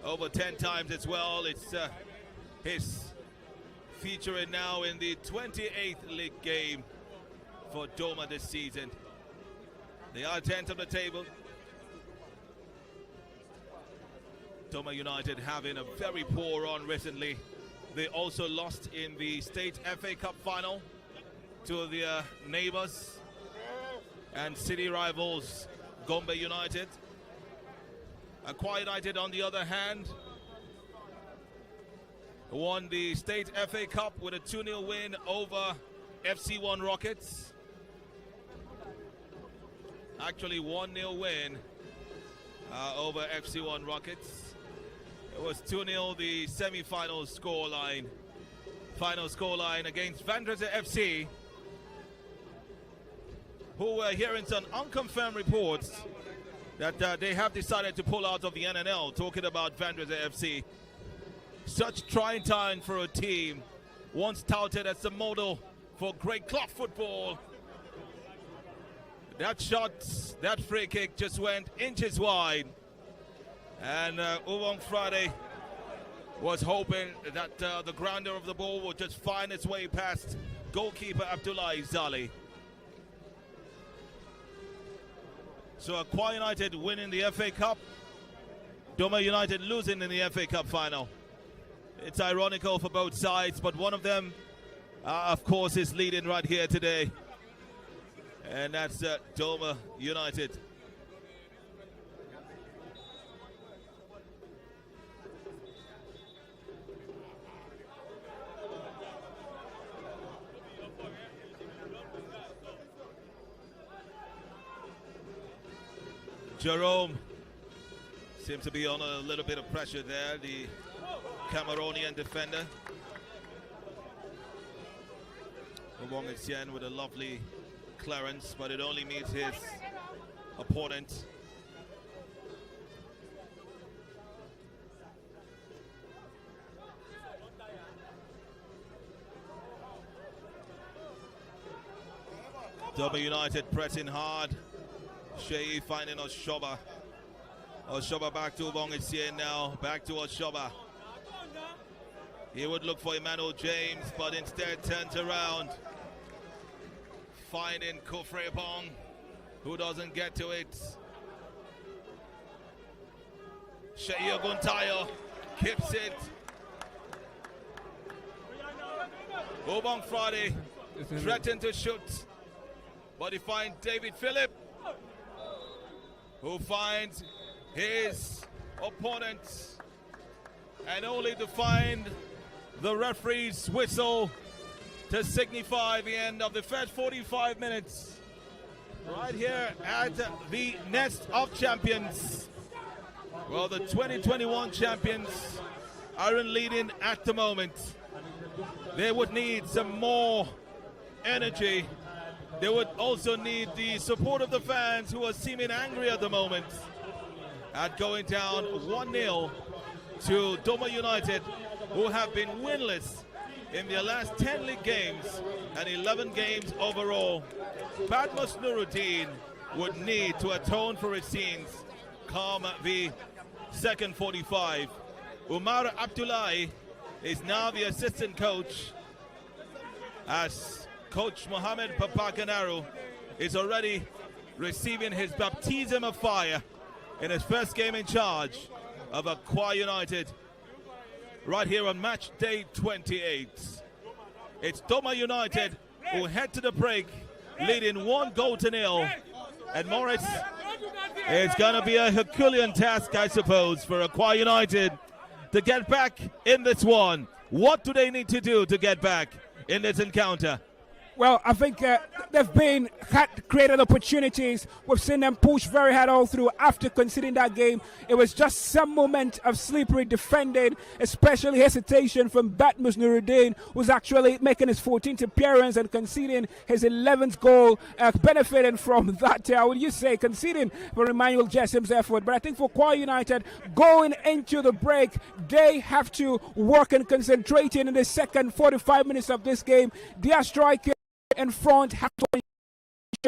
over 10 times as well. It's his featuring now in the 28th league game for Doma this season. They are 10th on the table. Doma United having a very poor run recently. They also lost in the State FA Cup final to their neighbors and city rivals Gombe United. Akwa United, on the other hand, won the State FA Cup with a 2-0 win over FC1 Rockets. Actually, 1-0 win over FC1 Rockets. It was 2-0 the semi-final scoreline. Final scoreline against Vandresa FC, who were hearing some unconfirmed reports that they have decided to pull out of the NNL, talking about Vandresa FC. Such trying time for a team once touted as the model for great club football. That shot, that free kick just went inches wide. And Ubong Friday was hoping that the grounder of the ball would just find its way past goalkeeper Abdullahi Zali. So Akwa United winning the FA Cup, Doma United losing in the FA Cup final. It's ironical for both sides, but one of them, of course, is leading right here today. And that's Doma United. Jerome seems to be on a little bit of pressure there, the Cameroonian defender. Wong Etienne with a lovely clearance, but it only meets his opponent. Doma United pressing hard. Shei finding Oshoba. Oshoba back to Ubong Etienne now. Back to Oshoba. He would look for Emmanuel James, but instead turns around, finding Kofre Bong, who doesn't get to it. Sheyi Oguntayo keeps it. Obong Friday threatened to shoot, but he finds David Phillip, who finds his opponent, and only to find the referee's whistle to signify the end of the first 45 minutes right here at the Nest of Champions. Well, the 2021 champions are in leading at the moment. They would need some more energy. They would also need the support of the fans, who are seeming angry at the moment at going down 1-0 to Doma United, who have been winless in their last 10 league games and 11 games overall. Badmus Nuruddin would need to atone for his sins come the second 45. Umar Abdullahi is now the assistant coach, as Coach Mohamed Papakanaru is already receiving his baptism of fire in his first game in charge of Akwa United right here on match day 28. It's Doma United who head to the break leading 1-0, and Morris, it's gonna be a Herculean task, I suppose, for Akwa United to get back in this one. What do they need to do to get back in this encounter? Well, I think they've had created opportunities. We've seen them push very hard all through after conceding that game. It was just some moment of slippery defending, especially hesitation from Badmus Nuruddin, who's actually making his 14th appearance and conceding his 11th goal, benefiting from that, I would you say, conceding for Emmanuel Jessim's effort. But I think for Akwa United, going into the break, they have to work and concentrate in the second 45 minutes of this game. Their striker in front have to ensure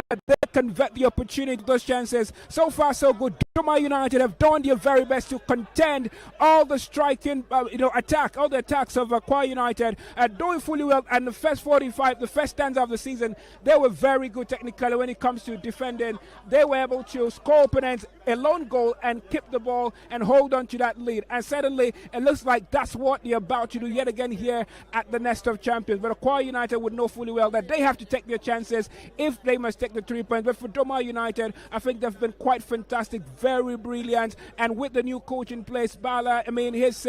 that they convert the opportunity, those chances. So far, so good. Doma United have done their very best to contend all the striking, all the attacks of Akwa United, doing fully well. And the first 45, the first stanza of the season, they were very good technically when it comes to defending. They were able to score opponents a lone goal and keep the ball and hold on to that lead. And suddenly, it looks like that's what they're about to do yet again here at the Nest of Champions. But Akwa United would know fully well that they have to take their chances if they must take the 3 points. But for Doma United, I think they've been quite fantastic, very brilliant. And with the new coach in place, Bala, I mean, he's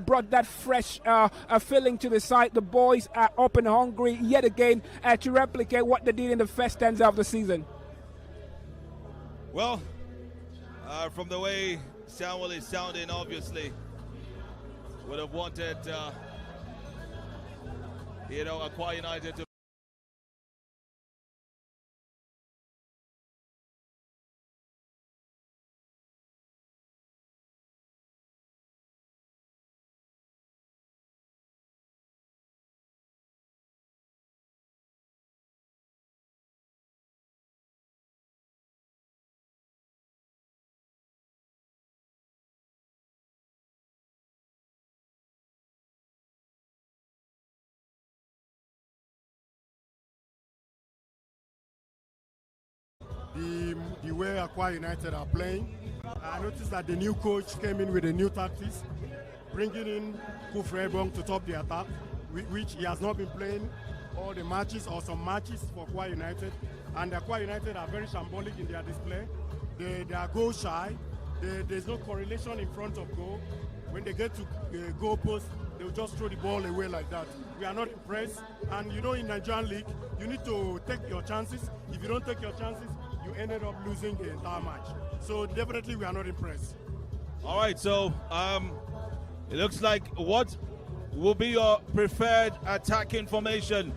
brought that fresh feeling to the side. The boys are up and hungry yet again to replicate what they did in the first stanza of the season. Well, from the way Samuel is sounding, obviously would have wanted Akwa United to the way Akwa United are playing. I noticed that the new coach came in with a new tactics, bringing in Kofre Bong to top the attack, which he has not been playing all the matches or some matches for Akwa United. And Akwa United are very shambolic in their display. They are goal shy. There's no correlation in front of goal. When they get to goal post, they'll just throw the ball away like that. We are not impressed. And you know, in Nigerian League, you need to take your chances. If you don't take your chances, you ended up losing the entire match. So definitely we are not impressed. All right, so it looks like what will be your preferred attacking formation,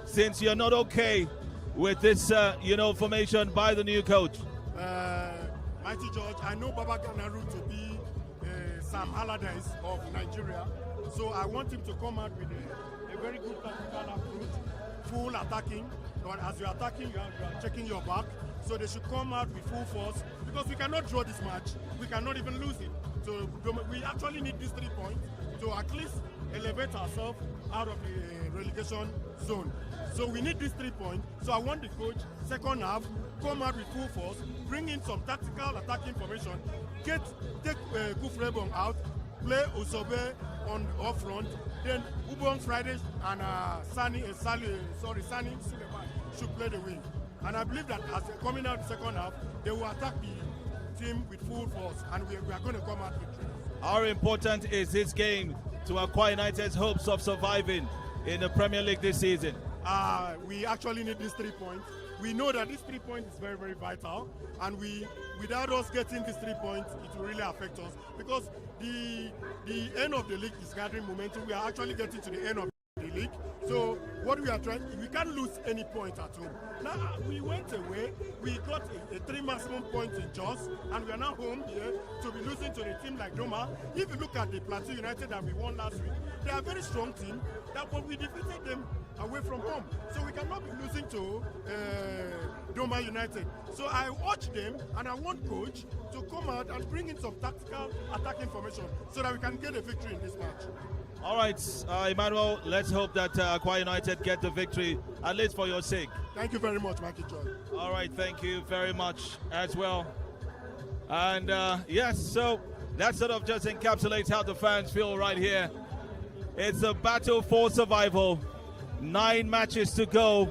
since you're not okay with this formation by the new coach? Mighty George, I know Baba Ganaru to be Sam Allardyce of Nigeria, so I want him to come out with a very good tactical approach, full attacking. But as you're attacking, you are checking your back. So they should come out with full force, because we cannot draw this match. We cannot even lose it. So we actually need these 3 points to at least elevate ourselves out of the relegation zone. So we need these 3 points. So I want the coach, second half, come out with full force, bring in some tactical attacking formation, take Kufrebong out, play Osobe on up front, then Ubon Fridays and Sani Suleiman should play the wing. And I believe that as they're coming out the second half, they will attack the team with full force, and we are going to come out victorious. How important is this game to Akwa United's hopes of surviving in the Premier League this season? We actually need these 3 points. We know that this 3 points is very, very vital, and without us getting these 3 points, it will really affect us, because the end of the league is gathering momentum. We are actually getting to the end of the league. So what we are trying, we can't lose any points at home. Now we went away, we got a 3 maximum points in Jos, and we are now home here to be losing to a team like Doma. If you look at the Plateau United that we won last week, they are a very strong team, but we defeated them away from home. So we cannot be losing to Doma United. So I watch them, and I want coach to come out and bring in some tactical attacking formation so that we can get a victory in this match. All right, Emmanuel, let's hope that Akwa United get the victory, at least for your sake. Thank you very much, Mikey Joy. All right, thank you very much as well. And yes, so that sort of just encapsulates how the fans feel right here. It's a battle for survival. 9 matches to go.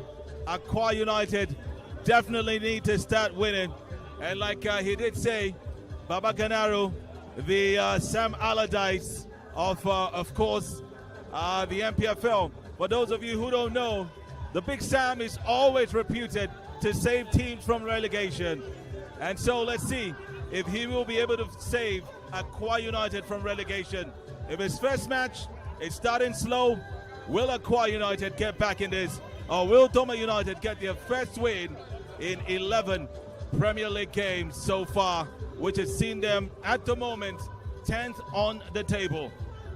Akwa United definitely need to start winning. And like he did say, Baba Ganaru, the Sam Allardyce of course, the NPFL. For those of you who don't know, the Big Sam is always reputed to save teams from relegation. And so let's see if he will be able to save Akwa United from relegation. If his first match is starting slow, will Akwa United get back in this? Or will Doma United get their first win in 11 Premier League games so far, which has seen them at the moment 10th on the table?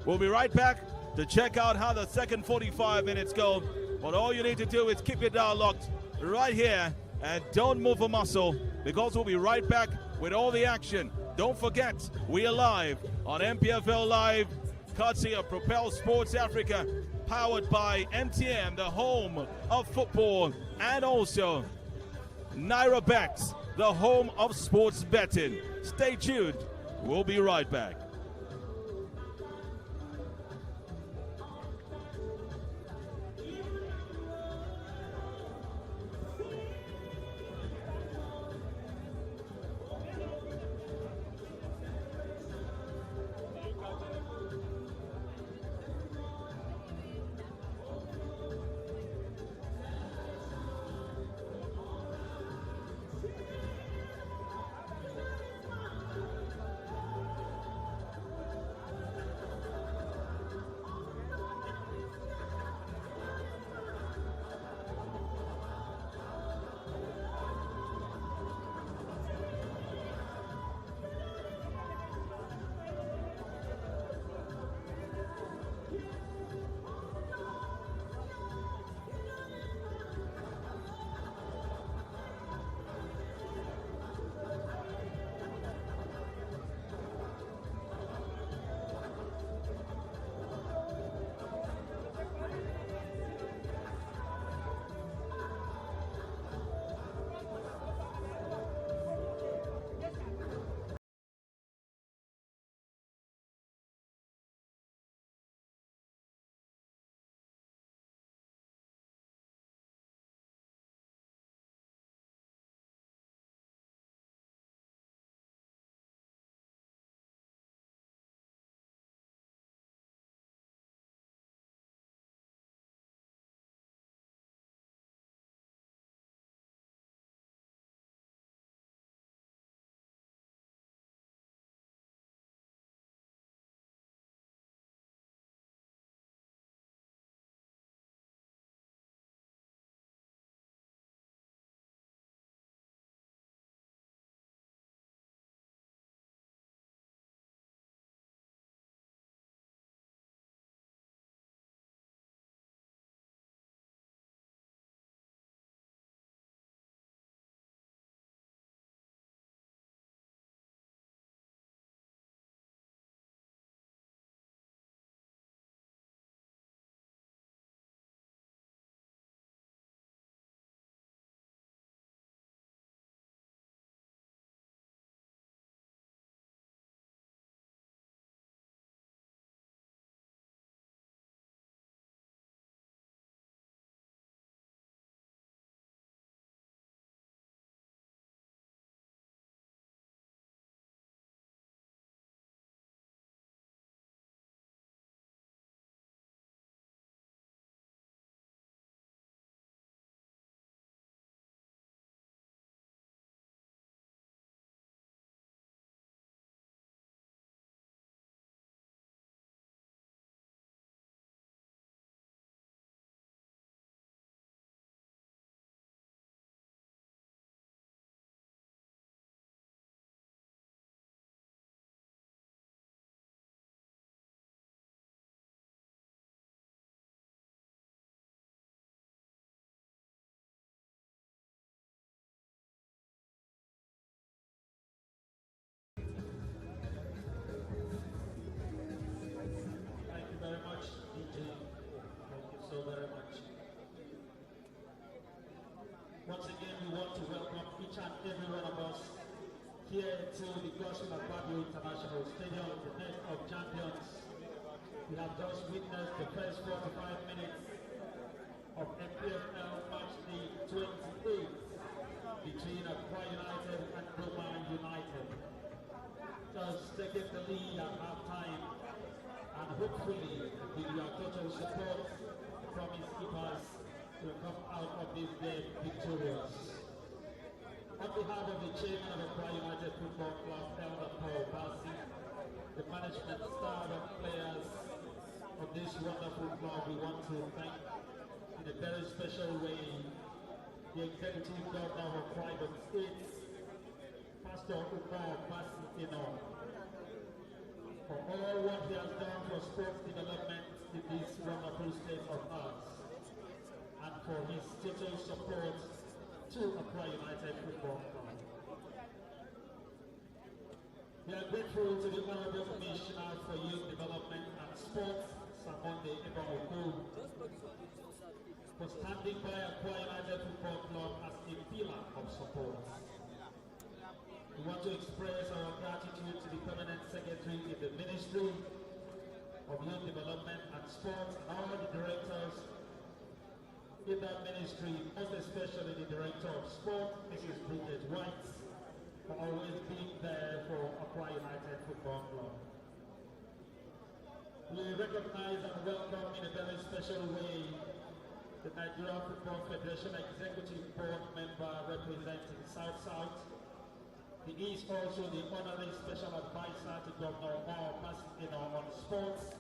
We'll be right back to check out how the second 45 minutes go. But all you need to do is keep your dial locked right here and don't move a muscle, because we'll be right back with all the action. Don't forget, we are live on NPFL Live, courtesy of Propel Sports Africa, powered by MTN, the home of football, and also NairaBet, the home of sports betting. Stay tuned. We'll be right back. welcome each and every one of us here to the Akwa International Stadium, the nest of champions. We have just witnessed the first 45 minutes of NPFL match day 28 between Akwa United and Doma United. Just taking the lead at half-time, and hopefully with your total support from his keepers will come out of this game victorious. On behalf of the chairman of Akwa United Football Club, Elder Paul Bassi, the management staff and players of this wonderful club, we want to thank in a very special way the executive governor of Akwa State, Pastor Akwa Bassi, for all what he has done for sports development in this wonderful state of ours, and for his total support to Akwa United Football Club. We are grateful to the Honorable Commissioner for Youth Development and Sports, Samonde Ebamoku, for standing by Akwa United Football Club as a pillar of support. We want to express our gratitude to the Permanent Secretary in the Ministry of Youth Development and Sports and all the directors in that ministry, most especially the Director of Sport, Mrs. Bridget White, for always being there for Akwa United Football Club. We recognize and welcome in a very special way the Nigeria Football Federation Executive Board member representing South-South. He is also the honorary special advisor to Governor Paul Bassi on sports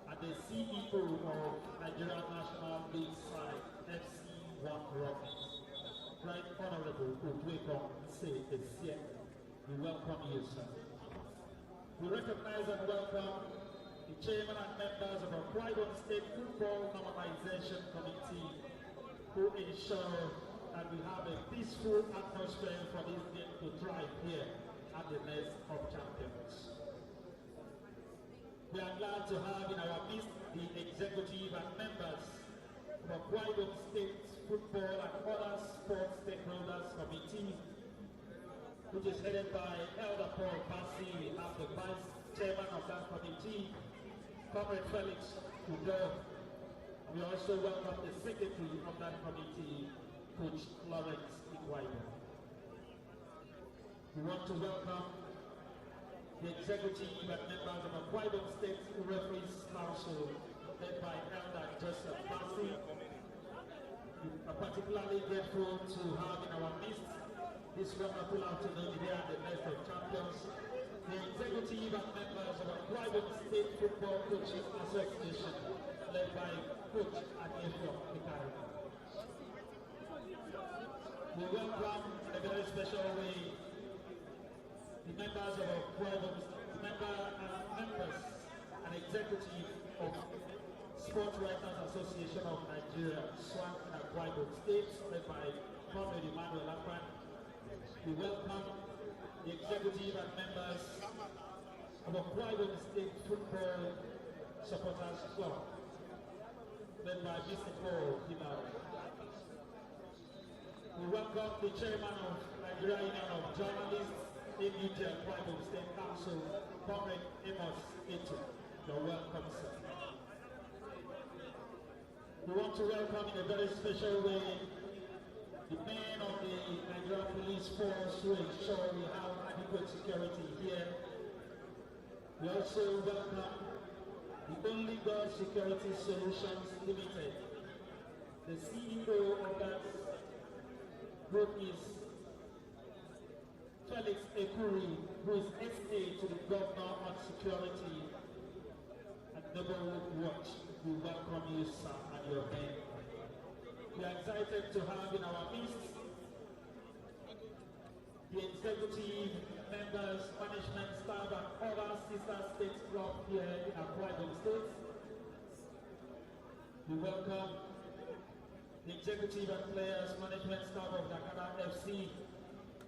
and the CEO of Nigeria National League side FC1 Rockets. Right Honorable Udwekong say is here. We welcome you, sir. We recognize and welcome the chairman and members of our Akwa State Football Normalization Committee who ensure that we have a peaceful atmosphere for this game to thrive here at the nest of champions. We are glad to have in our midst the executive and members of Akwa State Football and other sports stakeholders committee, which is headed by Elder Paul Bassi. We have the vice chairman of that committee, Comrade Felix Udo. We also welcome the secretary of that committee, Coach Lawrence Ikwayo. We want to welcome the executive and members of Akwa State Referees Council, led by Elder Joseph Bassi. We are particularly grateful to have in our midst this wonderful afternoon here at the Nest of Champions, the executive and members of Akwa State Football Coaches Association, led by Coach Akwa Ikari. We welcome in a very special way the members of our members and executive of Sports Writers Association of Nigeria, SWAN and Akwa State, led by Comrade Emmanuel Akwa. We welcome the executive and members of Akwa State Football Supporters Club, led by Mr. Paul Himari. We welcome the chairman of Nigeria Union of Journalists, AUJ Akwa State Council, Comrade Amos Eto. You're welcome, sir. We want to welcome in a very special way the men of the Nigeria Police Force who ensure we have adequate security here. We also welcome the Only God Security Solutions Limited. The CEO of that group is Felix Ekuri, who is SA to the Governor on Security and Neighborhood Watch. We welcome you, sir, and your men. We are excited to have in our midst the executive members, management staff, and other sister state club here in Akwa State. We welcome the executive and players, management staff of Dakar FC.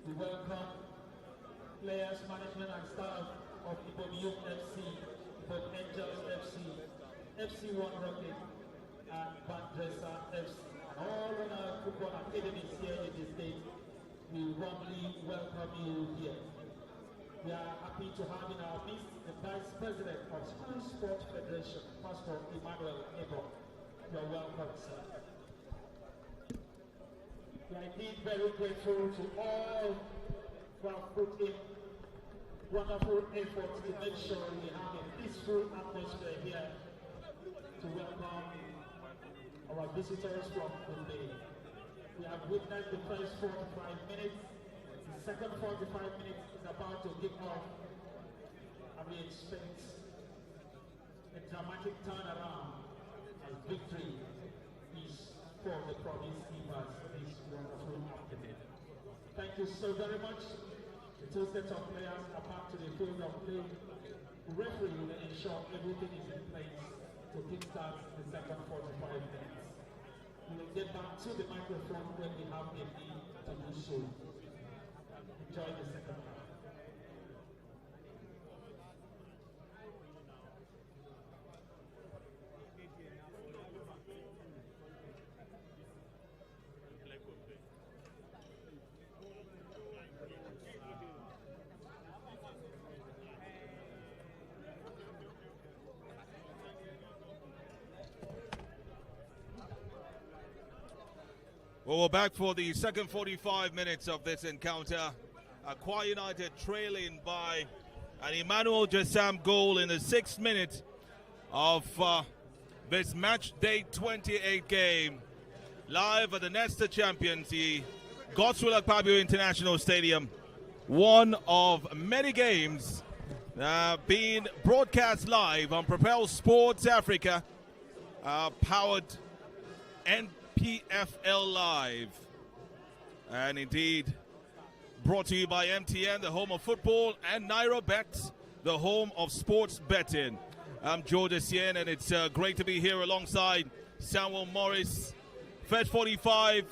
We welcome players, management and staff of Ibom FC, Ibom Angels FC, FC1 Rocket, and Bandresa FC, and all other football academies here in the state we warmly welcome you here. We are happy to have in our midst the Vice President of School Sports Federation, Pastor Emmanuel Ebo. You are welcome, sir. We are indeed very grateful to all who have put in wonderful efforts to make sure we have a peaceful atmosphere here to welcome our visitors from Gombe. We have witnessed the first 45 minutes. The second 45 minutes is about to kick off, and we expect a dramatic turnaround as victory is for the province keepers this wonderful afternoon. Thank you so very much. The two sets of players are back to the field of play. The referee will ensure everything is in place to kickstart the second 45 minutes. We will get back to the microphone when we have a need to do so. Enjoy the second half. Well, we're back for the second 45 minutes of this encounter. Akwa United trailing by an Emmanuel Jasam goal in the 6th minute of this match day 28 game. Live at the Nesta Champions, the Godswill Akpabio International Stadium. One of many games being broadcast live on Propel Sports Africa, powered NPFL Live, and indeed brought to you by MTN, the home of football, and NairoBet, the home of sports betting. I'm George Essien, and it's great to be here alongside Samuel Morris. First 45,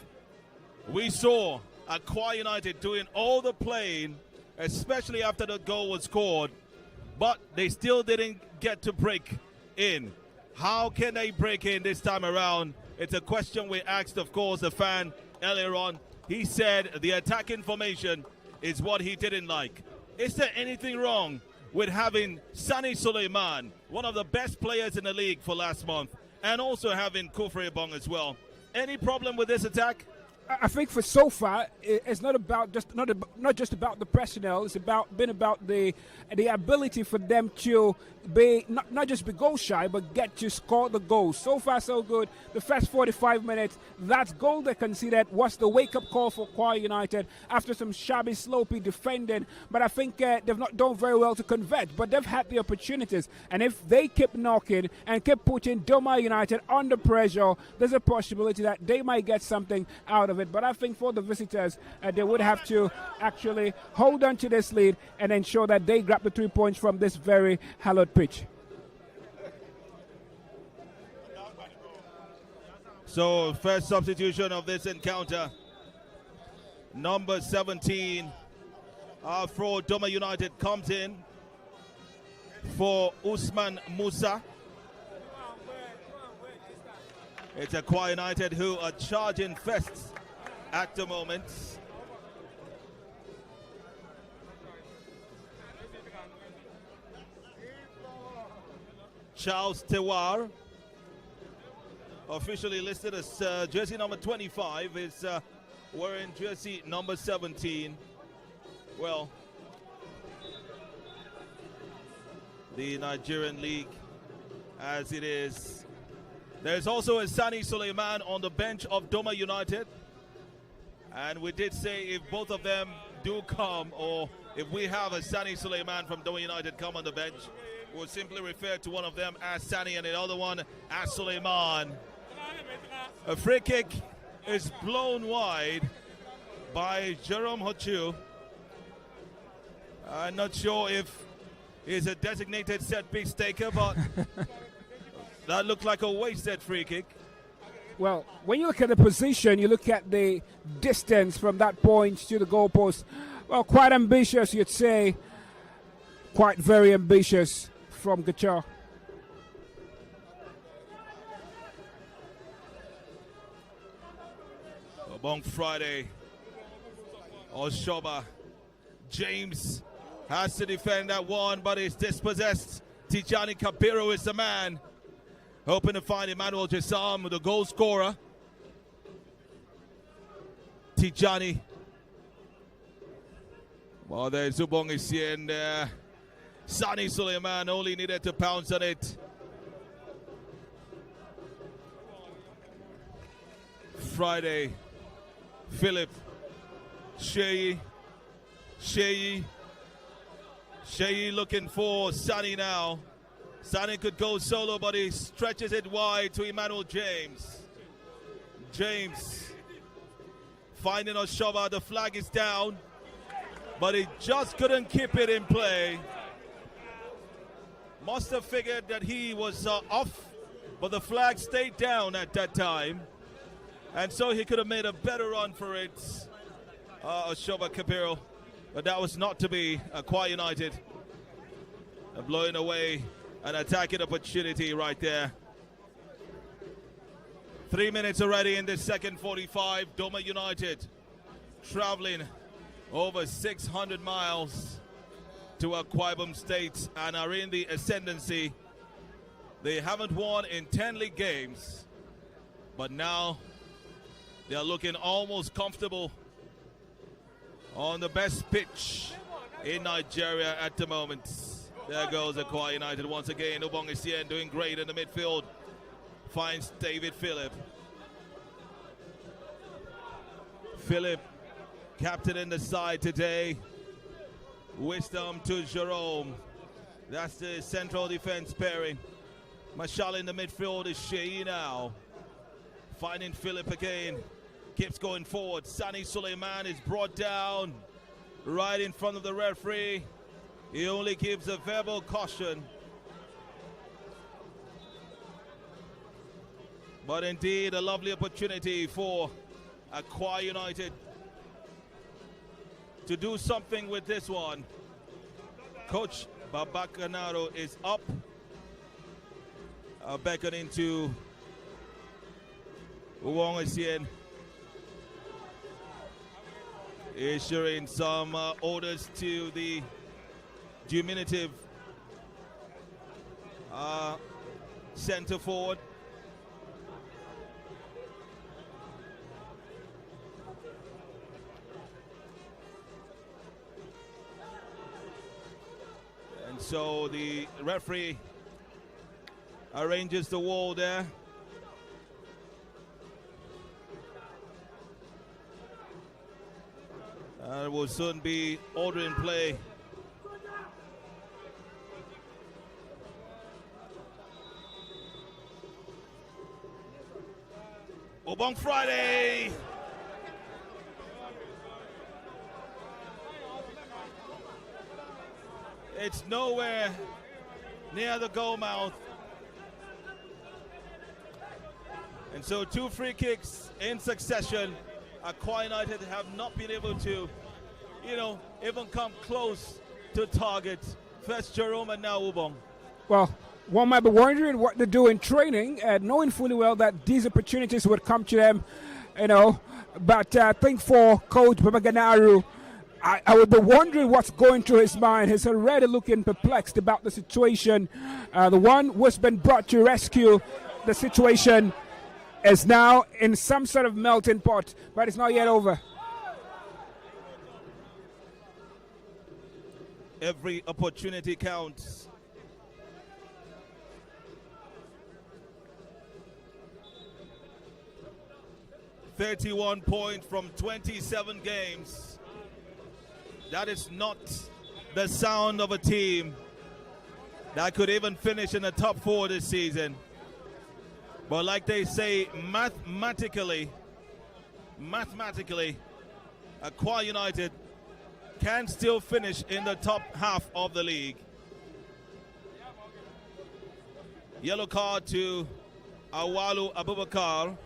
we saw Akwa United doing all the playing, especially after the goal was scored, but they still didn't get to break in. How can they break in this time around? It's a question we asked, of course, the fan earlier on. He said the attacking formation is what he didn't like. Is there anything wrong with having Sani Suleiman, one of the best players in the league for last month, and also having Kufre Bong as well? Any problem with this attack? I think for so far, it's not about not just about the personnel. It's been about the ability for them to be not just be goal shy, but get to score the goals. So far, so good. The first 45 minutes, that goal they conceded was the wake-up call for Akwa United after some shabby, sloppy defending. But I think they've not done very well to convert. But they've had the opportunities, and if they keep knocking and keep putting Doma United under pressure, there's a possibility that they might get something out of it. But I think for the visitors, they would have to actually hold on to this lead and ensure that they grab the 3 points from this very hallowed pitch. So, first substitution of this encounter, number 17 for Doma United comes in for Usman Musa. It's Akwa United who are charging first at the moment. Charles Tewar, officially listed as jersey number 25, is wearing jersey number 17. Well, the Nigerian League as it is. There's also a Sani Suleiman on the bench of Doma United. And we did say if both of them do come, or if we have a Sani Suleiman from Doma United come on the bench, we'll simply refer to one of them as Sani and the other one as Suleiman. A free kick is blown wide by Jerome Hochu. I'm not sure if he's a designated set-piece taker, but that looked like a wasted free kick. Well, when you look at the position, you look at the distance from that point to the goalpost. Well, quite ambitious, you'd say. Quite very ambitious from Gachar. Bong Friday Oshoba. James has to defend that one, but is dispossessed. Tijani Kabiru is the man. Hoping to find Emmanuel Jessam, the goal scorer. Tijani. Well, there's Zubong Isi and Sani Suleiman only needed to pounce on it. Friday, Philip, Sheyi looking for Sani now. Sani could go solo, but he stretches it wide to Emmanuel James. James finding Oshoba, the flag is down, but he just couldn't keep it in play. Must have figured that he was off, but the flag stayed down at that time. And so he could have made a better run for it, Oshoba Kabiru. But that was not to be. Akwa United blowing away an attacking opportunity right there. 3 minutes already in the second 45. Doma United traveling over 600 miles to Akwa Ibom State and are in the ascendancy. They haven't won in 10 league games, but now they are looking almost comfortable on the best pitch in Nigeria at the moment. There goes Akwa United once again. Ubong Isien doing great in the midfield. Finds David Philip. Philip, captain in the side today. Wisdom to Jerome. That's the central defense pairing. Mashal in the midfield is Shei now. Finding Philip again. Keeps going forward. Sani Suleiman is brought down right in front of the referee. He only gives a verbal caution. But indeed, a lovely opportunity for Akwa United to do something with this one. Coach Babakanaro is up, beckoning to Wong Asien, issuing some orders to the diminutive center forward. And so the referee arranges the wall there. And will soon be order in play. Obong Friday. It's nowhere near the goal mouth. And so 2 free kicks in succession. Akwa United have not been able to, even come close to target. First Jerome and now Ubong. Well, one might be wondering what they do in training, knowing fully well that these opportunities would come to them, But I think for Coach Babaganaru, I would be wondering what's going through his mind. He's already looking perplexed about the situation. The one who's been brought to rescue the situation is now in some sort of melting pot, but it's not yet over. Every opportunity counts. "31 points from 27 games. That is not the sound of a team that could even finish in the top 4 this season. But like they say, mathematically, Akwa United can still finish in the top half of the league. Yellow card to Awalu Abubakar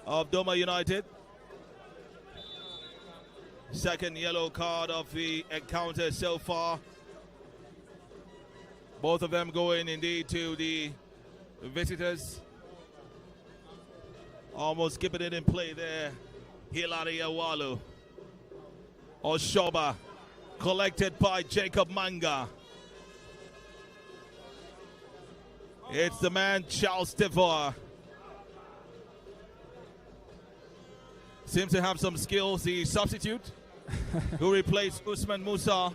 of Doma United. Second yellow card of the encounter so far. Both of them going indeed to the visitors. Almost keeping it in play there, Hilary Awalu. Oshoba, collected by Jacob Manga. It's the man Charles Devore. Seems to have some skills. The substitute who replaced Usman Musa.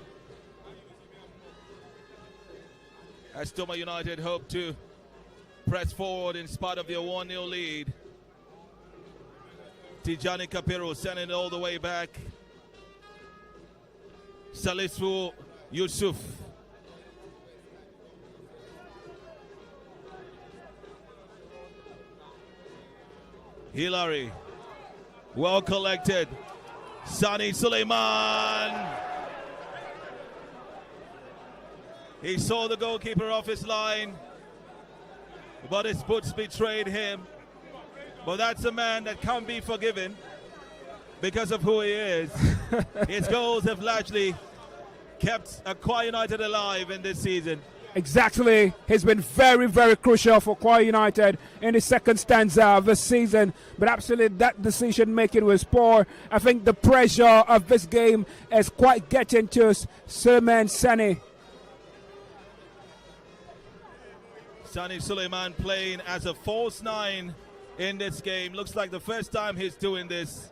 As Doma United hope to press forward in spite of their 1-0 lead. Tijani Kapiro sending it all the way back. Salisu Yusuf. Hilary. Well collected. Sani Suleiman. He saw the goalkeeper off his line, but his boots betrayed him. But that's a man that can't be forgiven because of who he is. His goals have largely kept Akwa United alive in this season. Exactly. He's been very, very crucial for Akwa United in the second stanza of the season. But absolutely, that decision-making was poor. I think the pressure of this game is quite getting to Serman Sani. Sani Suleiman playing as a false 9 in this game. Looks like the first time he's doing this.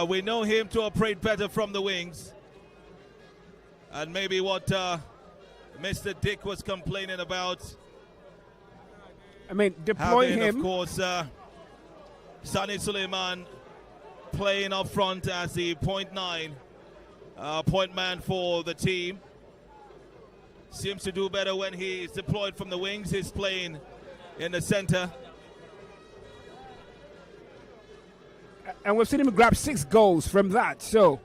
We know him to operate better from the wings. And maybe what Mr. Dick was complaining about. I mean, deploying him. Of course, Sani Suleiman playing up front as the point man for the team. Seems to do better when he's deployed from the wings. He's playing in the center. And we've seen him grab 6 goals from that. So,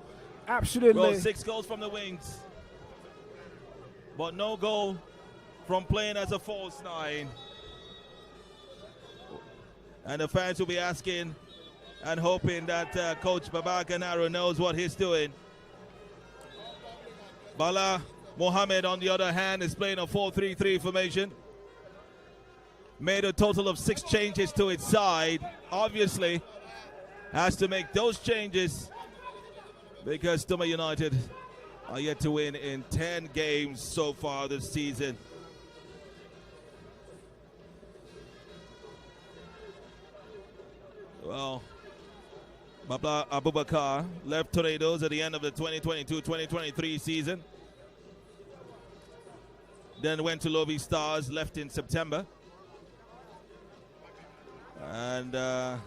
absolutely. Well, 6 goals from the wings. But no goal from playing as a false 9. And the fans will be asking and hoping that Coach Babaka Naro knows what he's doing. Bala Mohammed, on the other hand, is playing a 4-3-3 formation. Made a total of 6 changes to its side. Obviously, has to make those changes because Doma United are yet to win in 10 games so far this season. Well, Babla Abubakar left Tornadoes at the end of the 2022-2023 season. Then went to Lobby Stars, left in September. And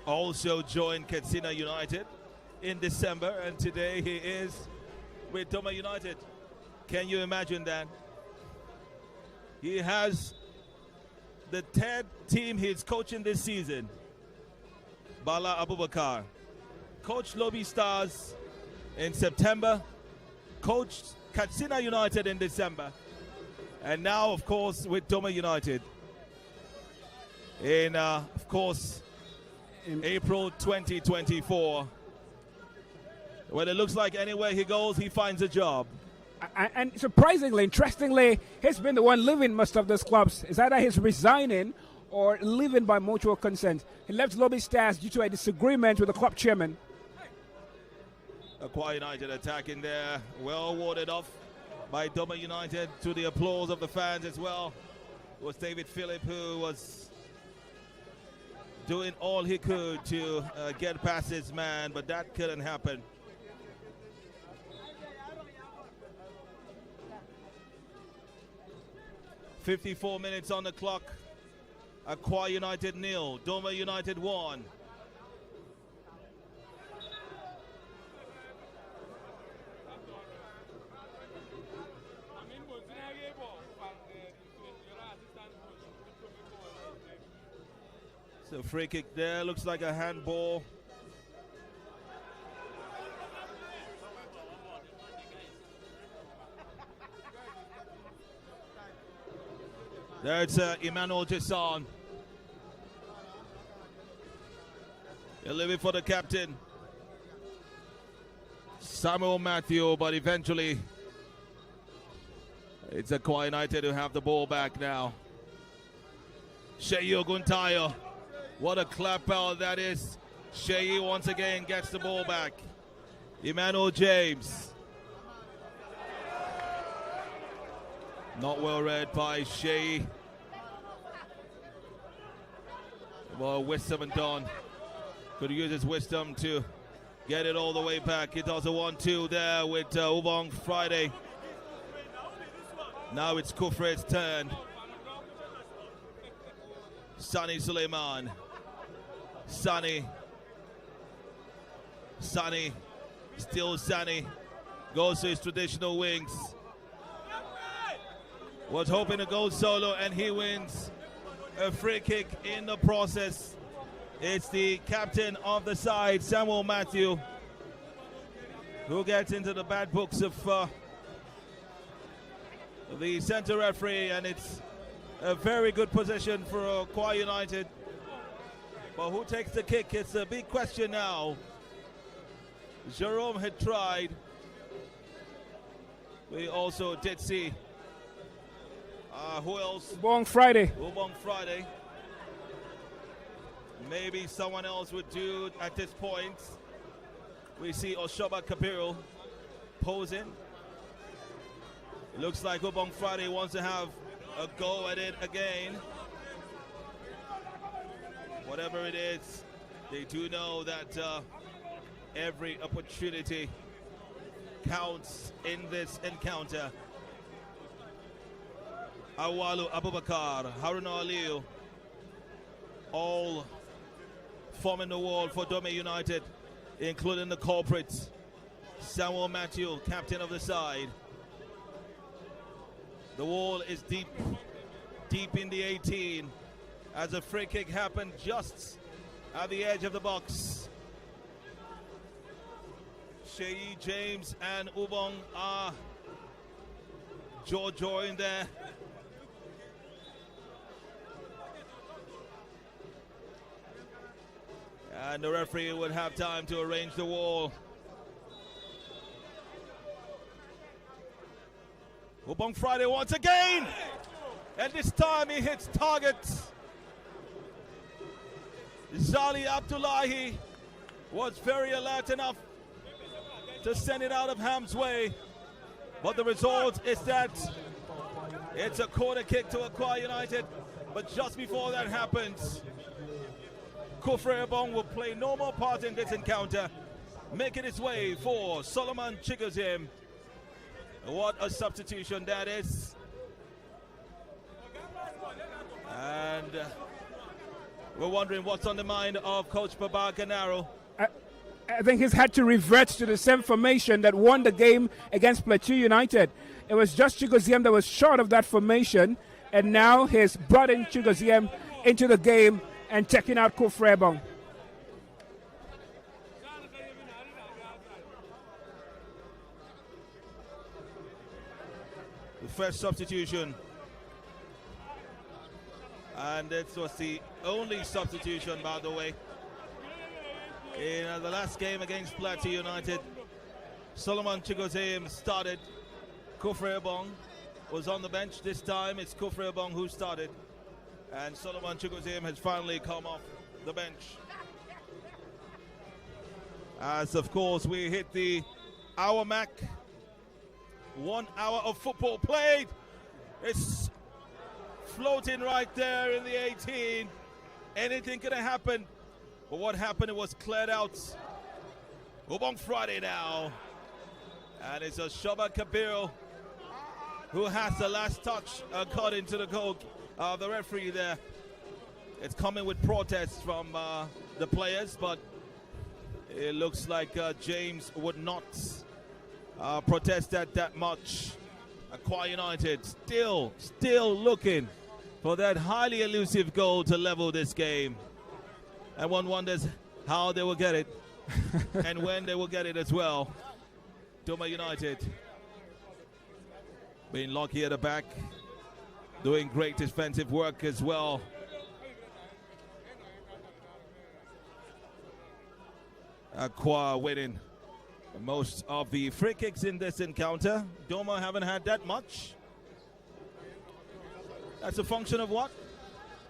also joined Katsina United in December. And today he is with Doma United. Can you imagine that? He has the 10th team he's coaching this season. Bala Abubakar. Coached Lobby Stars in September. Coached Katsina United in December, and now, of course, with Doma United in, of course, in April 2024. Well, it looks like anywhere he goes, he finds a job. And surprisingly, interestingly, he's been the one leaving most of those clubs. It's either he's resigning or leaving by mutual consent. He left Lobby Stars due to a disagreement with the club chairman. Akwa United attacking there, well warded off by Doma United to the applause of the fans as well. It was David Phillip who was doing all he could to get past his man, but that couldn't happen. "54 minutes on the clock. Akwa United 0, Doma United 1. So free kick there, looks like a handball. There's Emmanuel Jason. He'll leave it for the captain, Samuel Matthew, but eventually it's Akwa United who have the ball back now. Sheyo Guntayo, what a clap out that is Shea once again gets the ball back. Emmanuel James. Not well read by Shea. Well, wisdom and Don could use his wisdom to get it all the way back. It does a 1-2 there with Ubong Friday. Now it's Kufre's turn. Sani Suleiman. Sani. Still Sani. Goes to his traditional wings. Was hoping to go solo, and he wins a free kick in the process. It's the captain of the side, Samuel Matthew, who gets into the bad books of the center referee, and it's a very good position for Akwa United. But who takes the kick? It's a big question now. Jerome had tried. We also did see who else? Ubong Friday. Maybe someone else would do at this point. We see Oshoba Kabiru posing. Looks like Ubong Friday wants to have a go at it again. Whatever it is, they do know that every opportunity counts in this encounter. Awalu Abubakar, Haruna Aliyu, all forming the wall for Doma United, including the culprits. Samuel Matthew, captain of the side. The wall is deep in the 18 as a free kick happened just at the edge of the box. Shei, James and Ubong are jaw in there. And the referee would have time to arrange the wall. Ubong Friday once again, and this time he hits target. Zali Abdullahi was very alert enough to send it out of harm's way, but the result is that it's a corner kick to Akwa United. But just before that happens, Kufre Ebong will play no more part in this encounter, making his way for Solomon Chigozim. What a substitution that is. And we're wondering what's on the mind of Coach Baba Ganaro. I think he's had to revert to the same formation that won the game against Plateau United. It was just Chigoziem that was short of that formation, and now he's brought in Chigoziem into the game and taking out Kufre Ebong. The first substitution, and this was the only substitution, by the way, in the last game against Plateau United. Solomon Chigoziem started. Kufre Ebong was on the bench. This time it's Kufre Ebong who started, and Solomon Chigoziem has finally come off the bench. As of course we hit the hour mark. 1 hour of football played. It's floating right there in the 18. Anything could have happened, but what happened, it was cleared out. Ubong Friday now, and it's a Shoba Kabiru who has the last touch according to the goal the referee there. It's coming with protests from the players, but it looks like James would not protest that much. Akwa United still looking for that highly elusive goal to level this game, and one wonders how they will get it and when they will get it as well. Doma United being lucky at the back, doing great defensive work as well. Akwa winning most of the free kicks in this encounter. Doma haven't had that much. That's a function of what?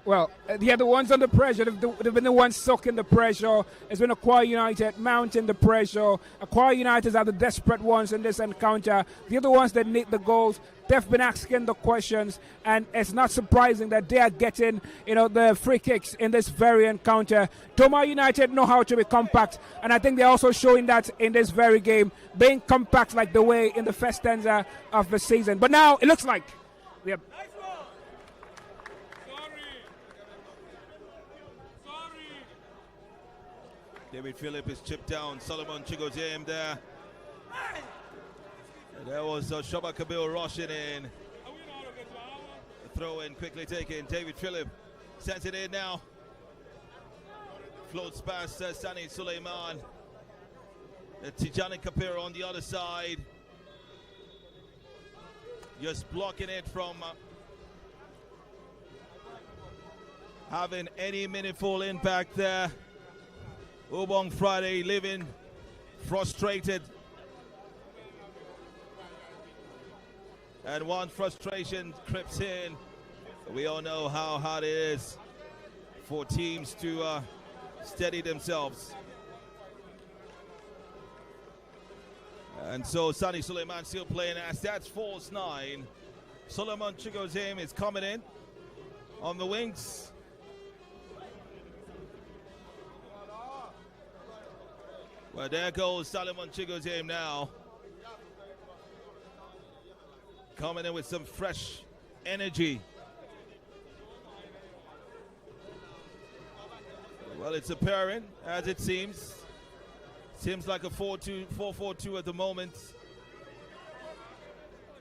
Well, yeah, the ones under pressure, they've been the ones sucking the pressure. It's been Akwa United mounting the pressure. Akwa United are the desperate ones in this encounter. The other ones that need the goals, they've been asking the questions, and it's not surprising that they are getting, the free kicks in this very encounter. Doma United know how to be compact, and I think they're also showing that in this very game, being compact like the way in the first stanza of the season. But now it looks like we have. David Phillip is chipped down. Solomon Chigoziem there. There was Shoba Kabil rushing in. The throw in quickly taken. David Phillip sends it in now. Floats past Sani Suleiman. Tijani Kapir on the other side. Just blocking it from having any meaningful impact there. Ubong Friday living frustrated. And one frustration creeps in. We all know how hard it is for teams to steady themselves. And so Sani Suleiman still playing as that's false 9. Solomon Chigoziem is coming in on the wings. Well, there goes Solomon Chigoziem now. Coming in with some fresh energy. Well, it's apparent, as it seems. Seems like a 4-4-2 at the moment.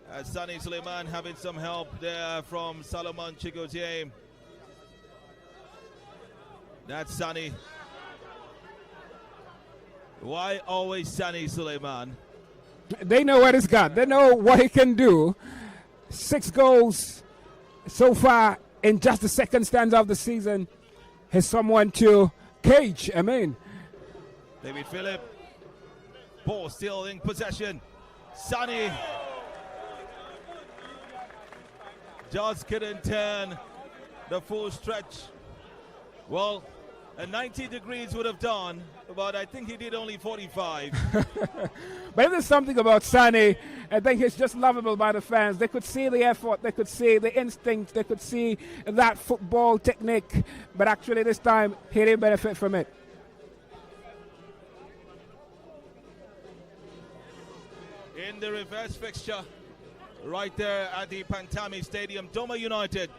As Sani Suleiman having some help there from Solomon Chigoziem. That's Sani. Why always Sani Suleiman? They know what he's got. They know what he can do. 6 goals so far in just the second stanza of the season. He's someone to cage. David Phillip. Ball still in possession. Sani just couldn't turn the full stretch. Well, a 90 degrees would have done, but I think he did only 45. But if there's something about Sani, I think he's just lovable by the fans. They could see the effort, they could see the instinct, they could see that football technique, but actually this time he didn't benefit from it. In the reverse fixture, right there at the Pantami Stadium, Doma United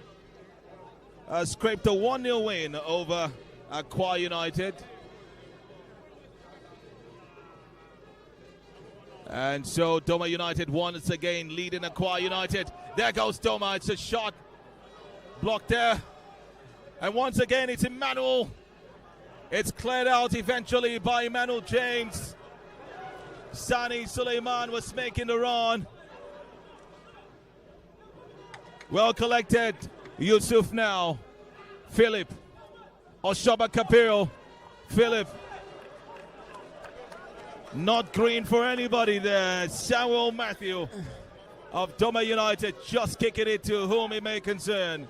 scraped a 1-0 win over Akwa United. And so Doma United once again leading Akwa United. There goes Doma. It's a shot blocked there. And once again it's Emmanuel. It's cleared out eventually by Emmanuel James. Sani Suleiman was making the run. Well collected. Yusuf now. Phillip. Oshoba Kapiro. Phillip. Not green for anybody there. Samuel Matthew of Doma United just kicking it to whom it may concern.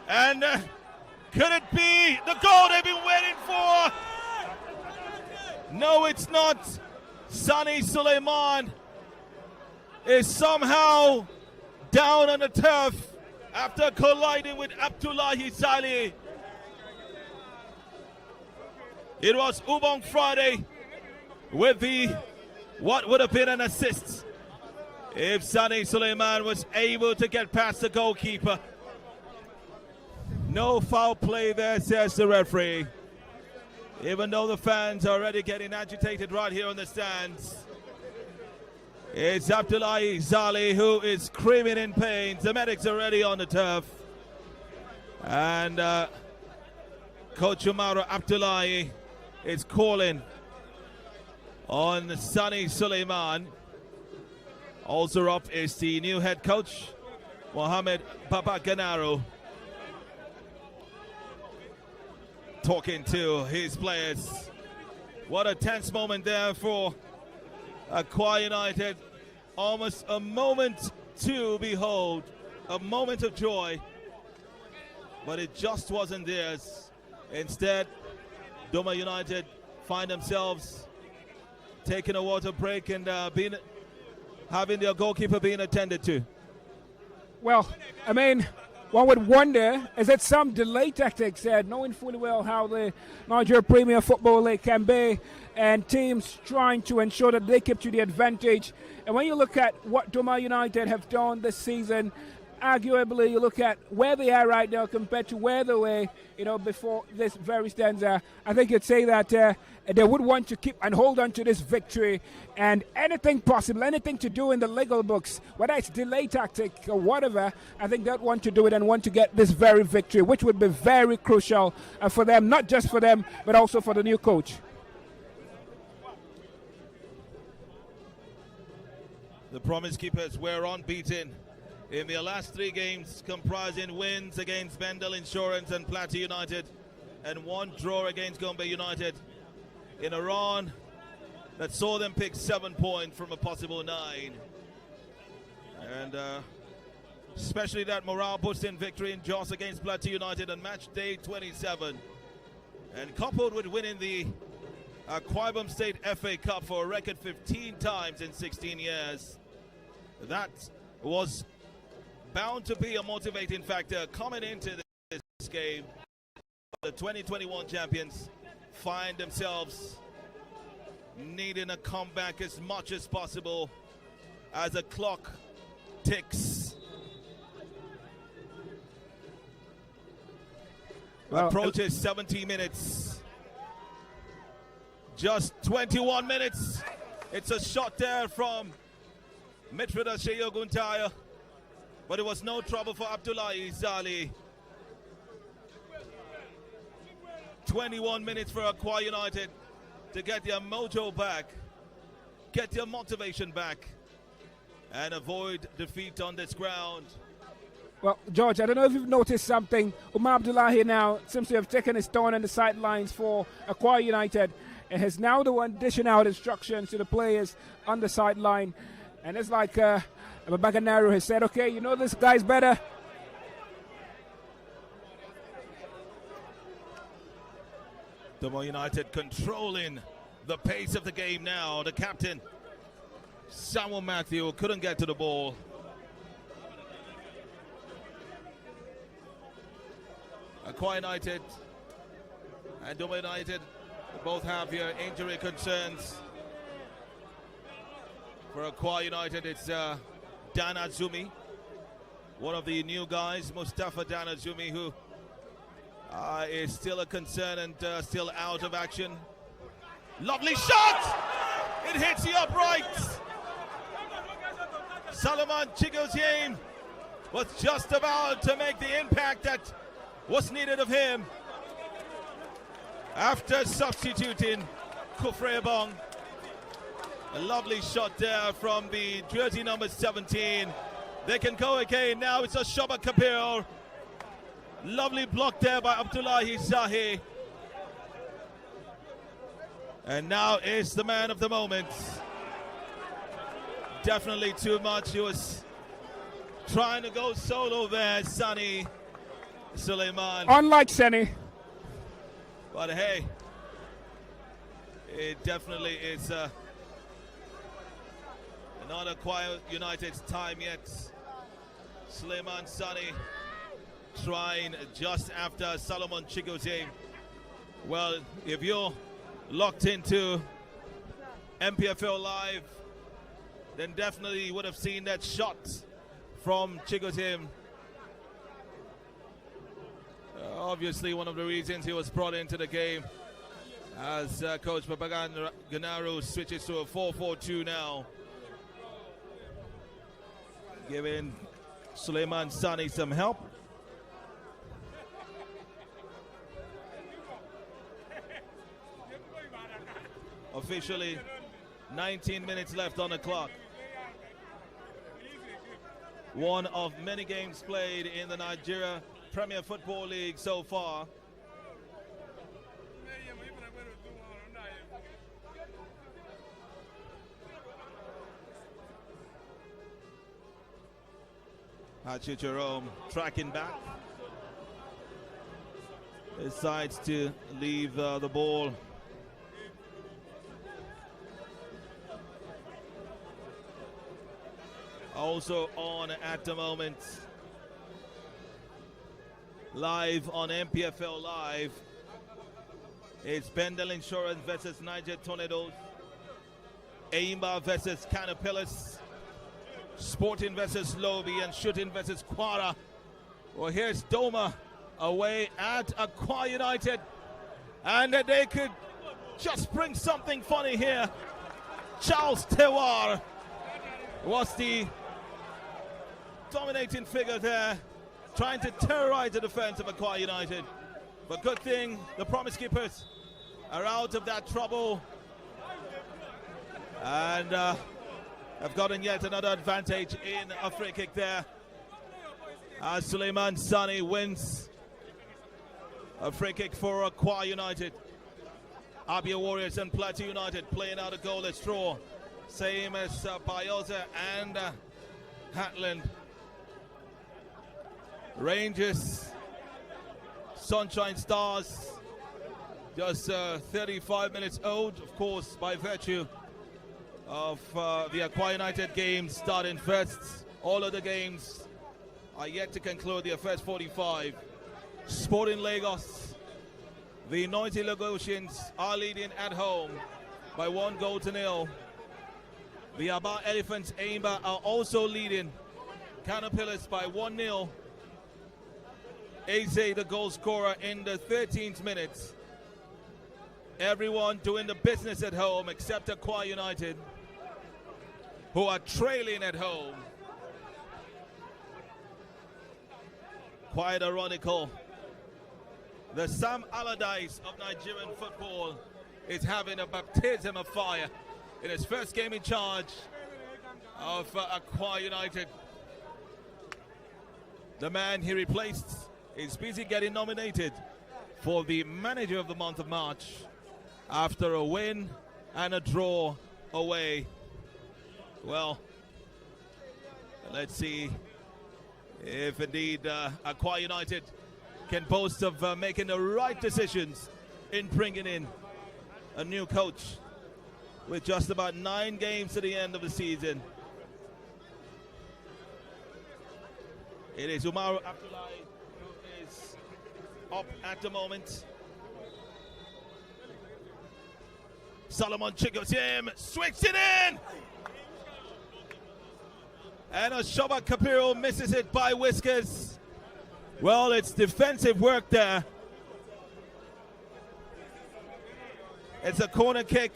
And could it be the goal they've been waiting for? No, it's not. Sani Suleiman is somehow down on the turf after colliding with Abdullahi Saleh. It was Ubong Friday with what would have been an assist if Sani Suleiman was able to get past the goalkeeper. No foul play there, says the referee. Even though the fans are already getting agitated right here on the stands. It's Abdullahi Saleh who is screaming in pain. The medics are already on the turf. And Coach Umaru Abdullahi is calling on Sani Suleiman. Also up is the new head coach, Mohamed Baba Ganaro, talking to his players. What a tense moment there for Akwa United almost a moment to behold, a moment of joy, but it just wasn't theirs. Instead, Doma United find themselves taking a water break and having their goalkeeper being attended to. Well, I mean, one would wonder, is it some delay tactics, knowing fully well how the Nigeria Premier Football League can be, and teams trying to ensure that they keep to the advantage. And when you look at what Doma United have done this season, arguably you look at where they are right now compared to where they were, before this very stanza, I think you'd say that they would want to keep and hold on to this victory, and anything possible, anything to do in the legal books, whether it's delay tactic or whatever, I think they'd want to do it and want to get this very victory, which would be very crucial for them, not just for them, but also for the new coach. The Promise Keepers were unbeaten in their last 3 games, comprising wins against Bendel Insurance and Plateau United and 1 draw against Gombe United, in a run that saw them pick 7 points from a possible 9. And especially that morale boosting victory in Jos against Plateau United on match day 27. And coupled with winning the Akwa State FA Cup for a record 15 times in 16 years, that was bound to be a motivating factor coming into this game. The 2021 champions find themselves needing a comeback as much as possible as the clock ticks. Well, approaches 70 minutes. Just 21 minutes. It's a shot there from midfielder Sheyo Guntaya, but it was no trouble for Abdullahi Zali. 21 minutes for Akwa United to get their mojo back, get their motivation back, and avoid defeat on this ground. Well, George, I don't know if you've noticed something. Umar Abdullahi now seems to have taken his turn on the sidelines for Akwa United, and is now the one dishing out instructions to the players on the sideline. And it's like Baganaro has said, okay, this guy's better. Doma United controlling the pace of the game now. The captain, Samuel Matthew, couldn't get to the ball. Akwa United and Doma United both have here injury concerns. For Akwa United, it's Dan Azumi, one of the new guys, Mustafa Dan Azumi, who is still a concern and still out of action. Lovely shot! It hits the upright. Solomon Chigozie was just about to make the impact that was needed of him after substituting Kufre Bong. A lovely shot there from the jersey number 17. They can go again. Now it's a Shoba Kabir. Lovely block there by Abdullahi Zahi. And now is the man of the moment. Definitely too much. He was trying to go solo there, Sani Suleiman. Unlike Sani. But hey, it definitely is not Akwa United's time yet. Suleiman Sani trying just after Solomon Chigozie. Well, if you're locked into NPFL Live, then definitely you would have seen that shot from Chigozie. Obviously one of the reasons he was brought into the game, as Coach Babagan Ganaru switches to a 4-4-2 now, giving Suleiman Sani some help. Officially 19 minutes left on the clock. One of many games played in the Nigeria Premier Football League so far. Hachi Jerome tracking back. Decides to leave the ball. Also on at the moment, live on NPFL Live, it's Bendel Insurance versus Niger Tornadoes, Aimba versus Canopilas, Sporting versus Lobi, and Shooting versus Quara. Well, here's Doma away at Akwa United, and they could just bring something funny here. Charles Tewar was the dominating figure there, trying to terrorize the defense of Akwa United. But good thing the promise keepers are out of that trouble and have gotten yet another advantage in a free kick there, as Suleiman Sani wins a free kick for Akwa United. Abia Warriors and Plateau United playing out a goalless draw, same as Bayoza and Hatland. Rangers, Sunshine Stars, just 35 minutes old, of course, by virtue of the Akwa United games starting first. All of the games are yet to conclude their first 45. Sporting Lagos, the Noisy Lagosians are leading at home by 1-0. The Aba Elephants Aimba are also leading Canopilas by 1-0. Eze, the goal scorer, in the 13th minute. Everyone doing the business at home except Akwa United, who are trailing at home. Quite ironical. The Sam Allardyce of Nigerian football is having a baptism of fire in his first game in charge of Akwa United. The man he replaced is busy getting nominated for the Manager of the Month of March after a win and a draw away. Well, let's see if indeed Akwa United can boast of making the right decisions in bringing in a new coach with just about 9 games to the end of the season. It is Umaru Abdullahi who is up at the moment. Solomon Chigos him, switched it in! And Oshoba Kapiro misses it by whiskers. Well, it's defensive work there. It's a corner kick.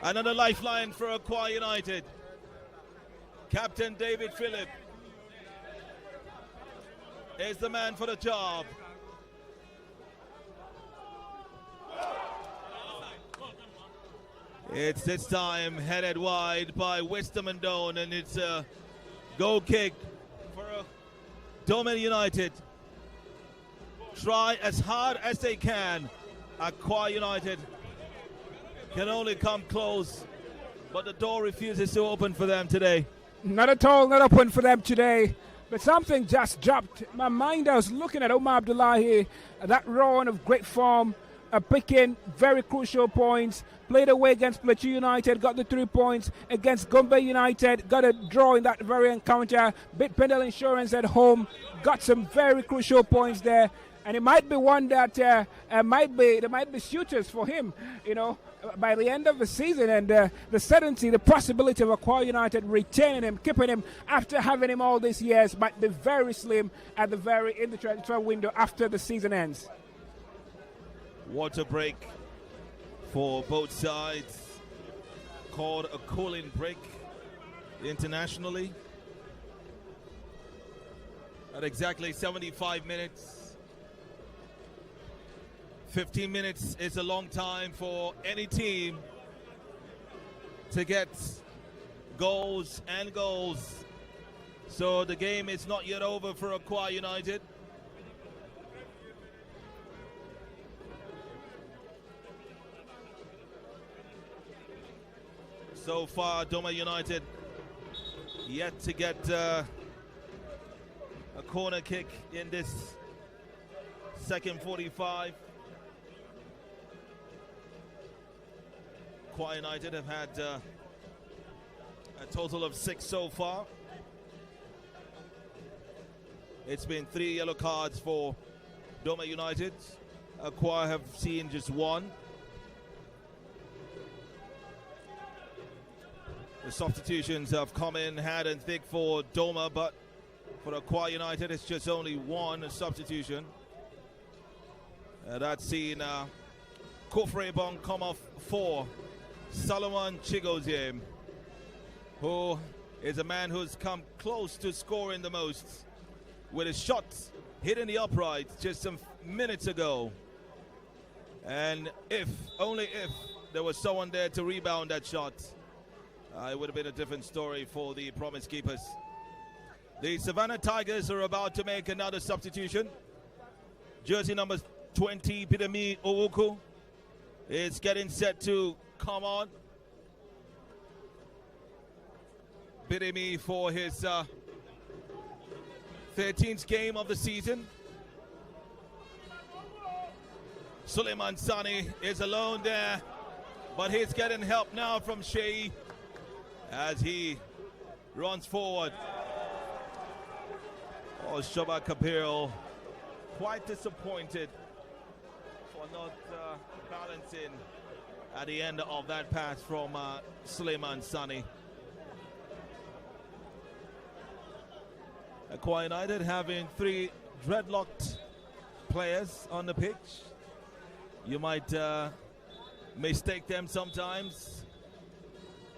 Another lifeline for Akwa United. Captain David Phillip is the man for the job. It's this time headed wide by Wisdom and Doan, and it's a goal kick for Doma United. Try as hard as they can. Akwa United can only come close, but the door refuses to open for them today. Not at all, not open for them today. But something just dropped my mind. I was looking at Omar Abdullahi, that run of great form, picking very crucial points. Played away against Plateau United, got the 3 points. Against Gombe United, got a draw in that very encounter. Bit Pendle Insurance at home, got some very crucial points there. And it might be one that there might be suitors for him, you know, by the end of the season. And the certainty, the possibility of Akwa United retaining him, keeping him after having him all these years might be very slim in the transfer window after the season ends. Water break for both sides, called a cooling break internationally at exactly 75 minutes. 15 minutes is a long time for any team to get goals and goals. So the game is not yet over for Akwa United. So far, Doma United yet to get a corner kick in this second 45. Akwa United have had a total of 6 so far. It's been 3 yellow cards for Doma United. Akwa have seen just 1. The substitutions have come in hand and thick for Doma, but for Akwa United it's just only 1 substitution. That's seen Kofre Bong come off for Solomon Chigoziem, who is a man who's come close to scoring the most with a shot hitting the upright just some minutes ago. And if, only if, there was someone there to rebound that shot, it would have been a different story for the Promise Keepers. The Savannah Tigers are about to make another substitution. Jersey number 20, Bidemi Owuku, is getting set to come on. Bidemi for his 13th game of the season. Suleiman Sani is alone there, but he's getting help now from Shei as he runs forward. Oh, Shoba Kapil quite disappointed for not balancing at the end of that pass from Suleiman Sani. Akwa United having 3 dreadlocked players on the pitch. You might mistake them sometimes.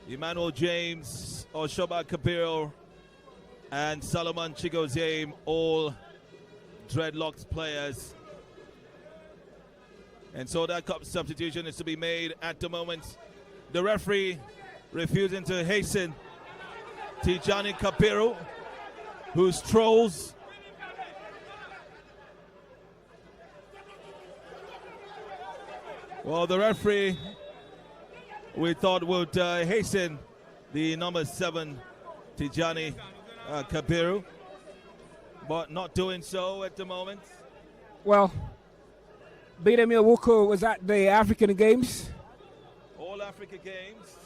Emmanuel James, Oshoba Kapil, and Solomon Chigoziem, all dreadlocked players. And so that substitution is to be made at the moment. The referee refusing to hasten Tijani Kapiru, who strolls. Well, the referee, we thought, would hasten the number 7, Tijani Kapiru, but not doing so at the moment. Well, Bidemi Owuku was at the African Games. All Africa Games.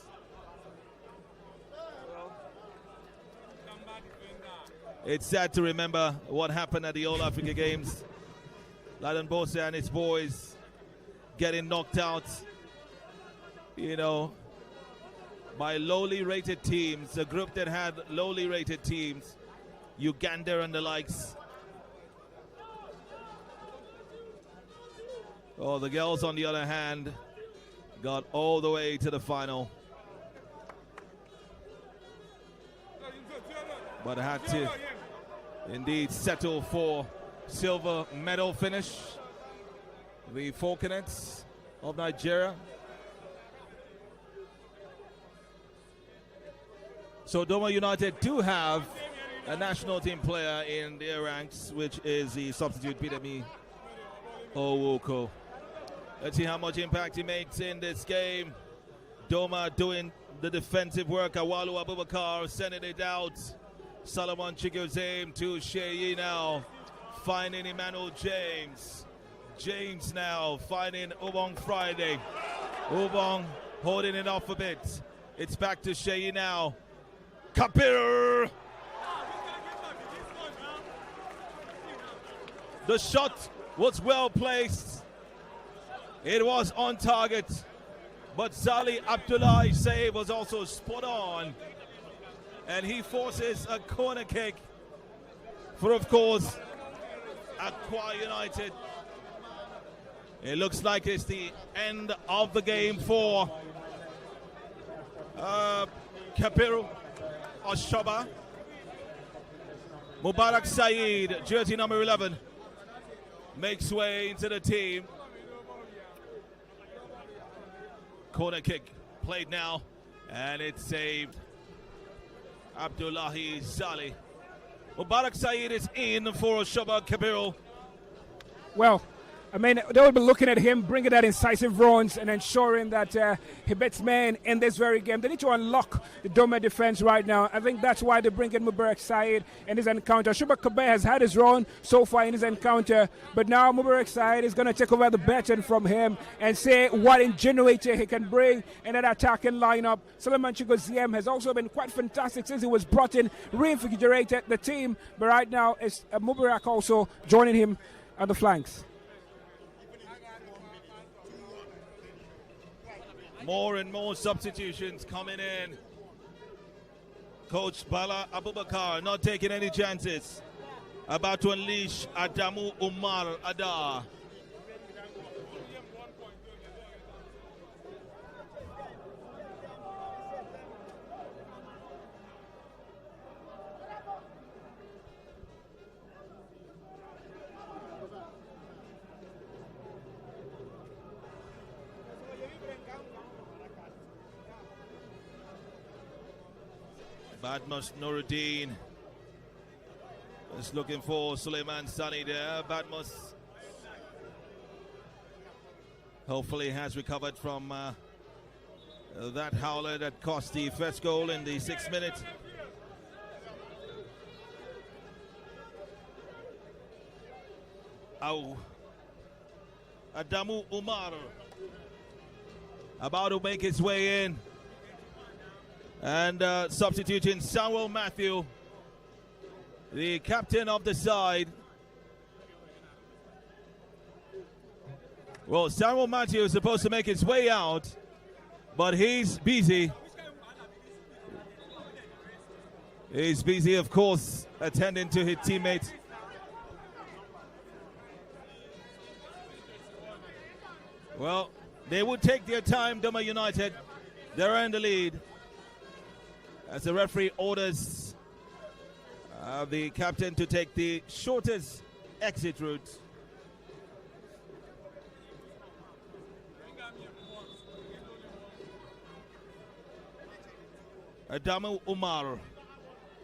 Well, it's sad to remember what happened at the All Africa Games. Laden Bose and his boys getting knocked out, you know, by lowly rated teams, a group that had lowly rated teams, Uganda and the likes. Oh, the girls, on the other hand, got all the way to the final, but had to indeed settle for silver medal finish. The Falconets of Nigeria. So Doma United do have a national team player in their ranks, which is the substitute Bidemi Owuku. Let's see how much impact he makes in this game. Doma doing the defensive work. Awalu Abubakar sending it out. Solomon Chigoziem to Sheyi now, finding Emmanuel James. James now finding Ubong Friday. Ubong holding it off a bit. It's back to Sheyi now. Kapir! The shot was well placed. It was on target. But Zali Abdullahi's save was also spot on. And he forces a corner kick for, of course, Akwa United. It looks like it's the end of the game for Kapiru Oshoba. Mubarak Saeed, jersey number 11, makes way into the team. Corner kick played now, and it's saved. Abdullahi Zali. Mubarak Saeed is in for Oshoba Kapiru. Well, I mean, they will be looking at him, bringing that incisive runs and ensuring that he beats men in this very game. They need to unlock the Doma defense right now. I think that's why they bring in Mubarak Said in his encounter. Shuba Kabir has had his run so far in his encounter, but now Mubarak Said is going to take over the baton from him and say what ingenuity he can bring in that attacking lineup. Suleiman Chigoziem has also been quite fantastic since he was brought in, reinvigorated the team, but right now it's Mubarak also joining him on the flanks. More and more substitutions coming in. Coach Bala Abubakar not taking any chances. About to unleash Adamu Umar Adar. Badmus Nuruddin is looking for Suleiman Sani there. Badmus hopefully has recovered from that howler that cost the first goal in the 6th minute. Adamu Umar about to make his way in. And substituting Samuel Matthew, the captain of the side. Well, Samuel Matthew is supposed to make his way out, but he's busy. He's busy, of course, attending to his teammate. Well, they would take their time, Doma United. They're in the lead. As the referee orders the captain to take the shortest exit route. Adamu Umar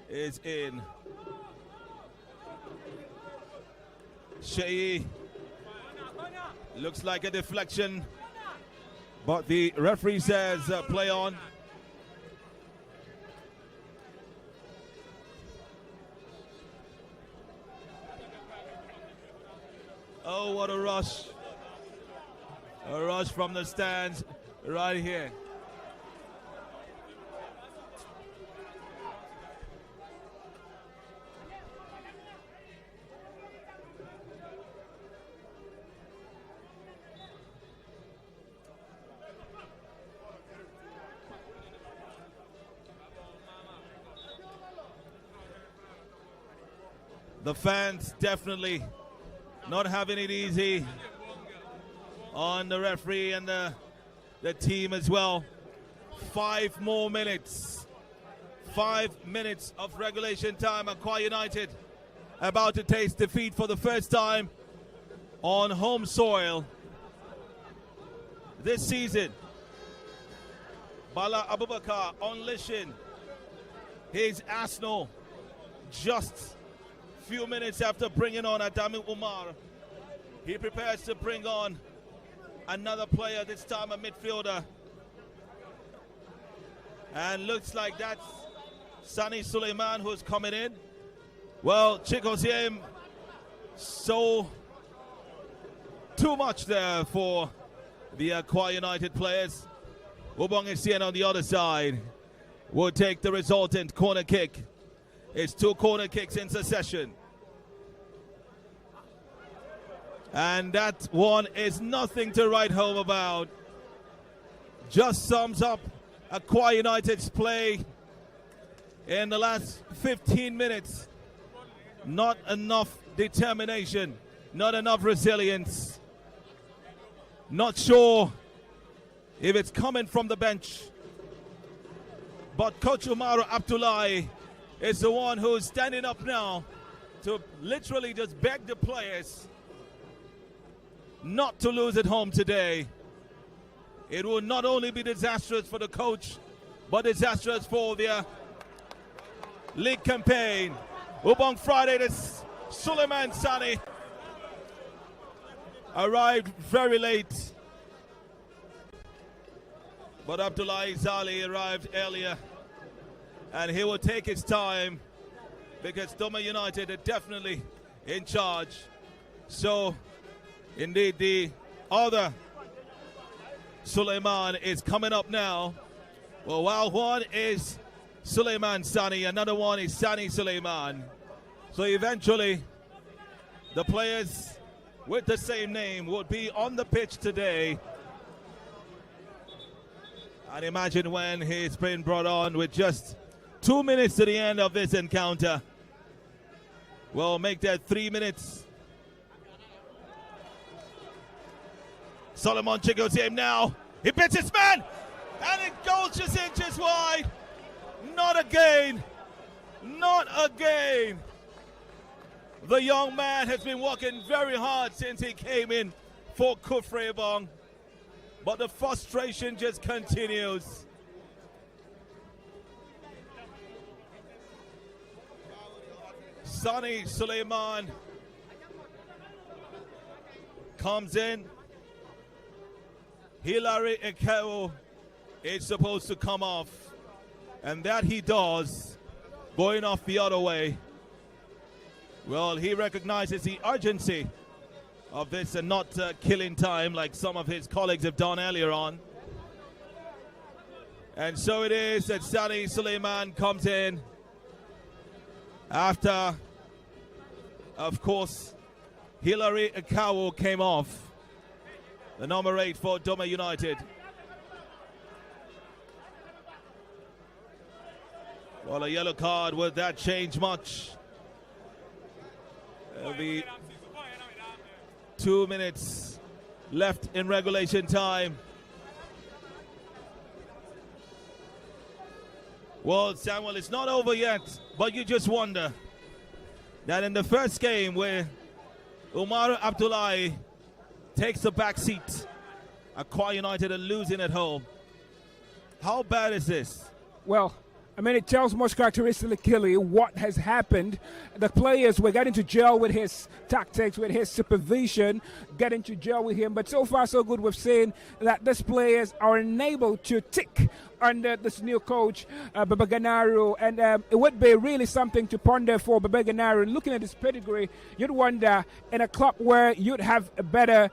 is in. Shei looks like a deflection, but the referee says play on. Oh, what a rush. A rush from the stands right here. The fans definitely not having it easy on the referee and the team as well. 5 more minutes. 5 minutes of regulation time. Akwa United about to taste defeat for the first time on home soil this season. Bala Abubakar unleashing his Arsenal just few minutes after bringing on Adamu Umar. He prepares to bring on another player, this time a midfielder. And looks like that's Sani Suleiman who's coming in. Well, Chigoziem, so too much there for the Akwa United players. Ubong Essien on the other side will take the resultant corner kick. It's 2 corner kicks in succession. And that one is nothing to write home about. Just sums up Akwa United's play in the last 15 minutes. Not enough determination, not enough resilience. Not sure if it's coming from the bench. But Coach Umaru Abdullahi is the one who's standing up now to literally just beg the players not to lose at home today. It will not only be disastrous for the coach, but disastrous for their league campaign. Ubong Friday, this Suleiman Sani. arrived very late. But Abdullahi Zali arrived earlier. And he will take his time because Doma United are definitely in charge. So, indeed, the other Suleiman is coming up now. Well, while one is Suleiman Sani, another one is Sani Suleiman. So eventually, the players with the same name will be on the pitch today. And imagine when he's been brought on with just 2 minutes to the end of this encounter. We'll make that 3 minutes. Solomon Chigo's him now. He bits his man, and it goes just inches wide. Not again. Not again. The young man has been working very hard since he came in for Kufrebong, but the frustration just continues. Sani Suleiman comes in. Hilary Ekeo is supposed to come off, and that he does, going off the other way. Well, he recognizes the urgency of this and not killing time like some of his colleagues have done earlier on. And so it is that Sani Suleiman comes in after, of course, Hilary Ekao came off. The number 8 for Doma United. Well, a yellow card, would that change much? There'll be 2 minutes left in regulation time. Well, Samuel, it's not over yet, but you just wonder that in the first game where Umar Abdullahi takes the back seat, Akwa United are losing at home. How bad is this? Well, I mean, it tells most characteristically what has happened. The players were getting to gel with his tactics, with his supervision, getting to gel with him. But so far, so good. We've seen that these players are unable to tick under this new coach, Babaganaru, and it would be really something to ponder for Babaganaru. Looking at his pedigree, you'd wonder in a club where you'd have a better,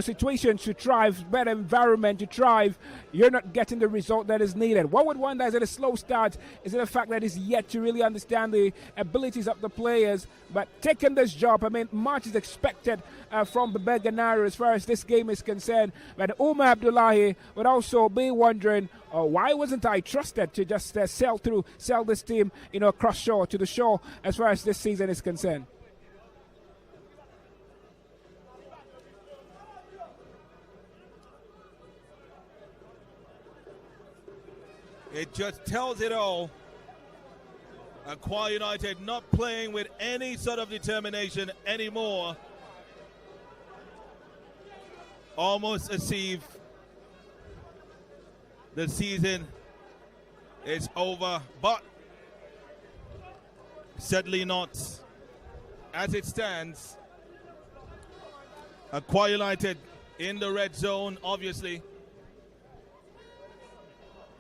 situation to thrive, better environment to thrive, you're not getting the result that is needed. One would wonder, is it a slow start? Is it the fact that he's yet to really understand the abilities of the players? But taking this job, I mean, much is expected from Babaganaru as far as this game is concerned. But Umar Abdullahi would also be wondering, why wasn't I trusted to just sell this team, across shore to the shore as far as this season is concerned? It just tells it all. Akwa United not playing with any sort of determination anymore. Almost as if the season is over, but sadly not. As it stands, Akwa United in the red zone, obviously.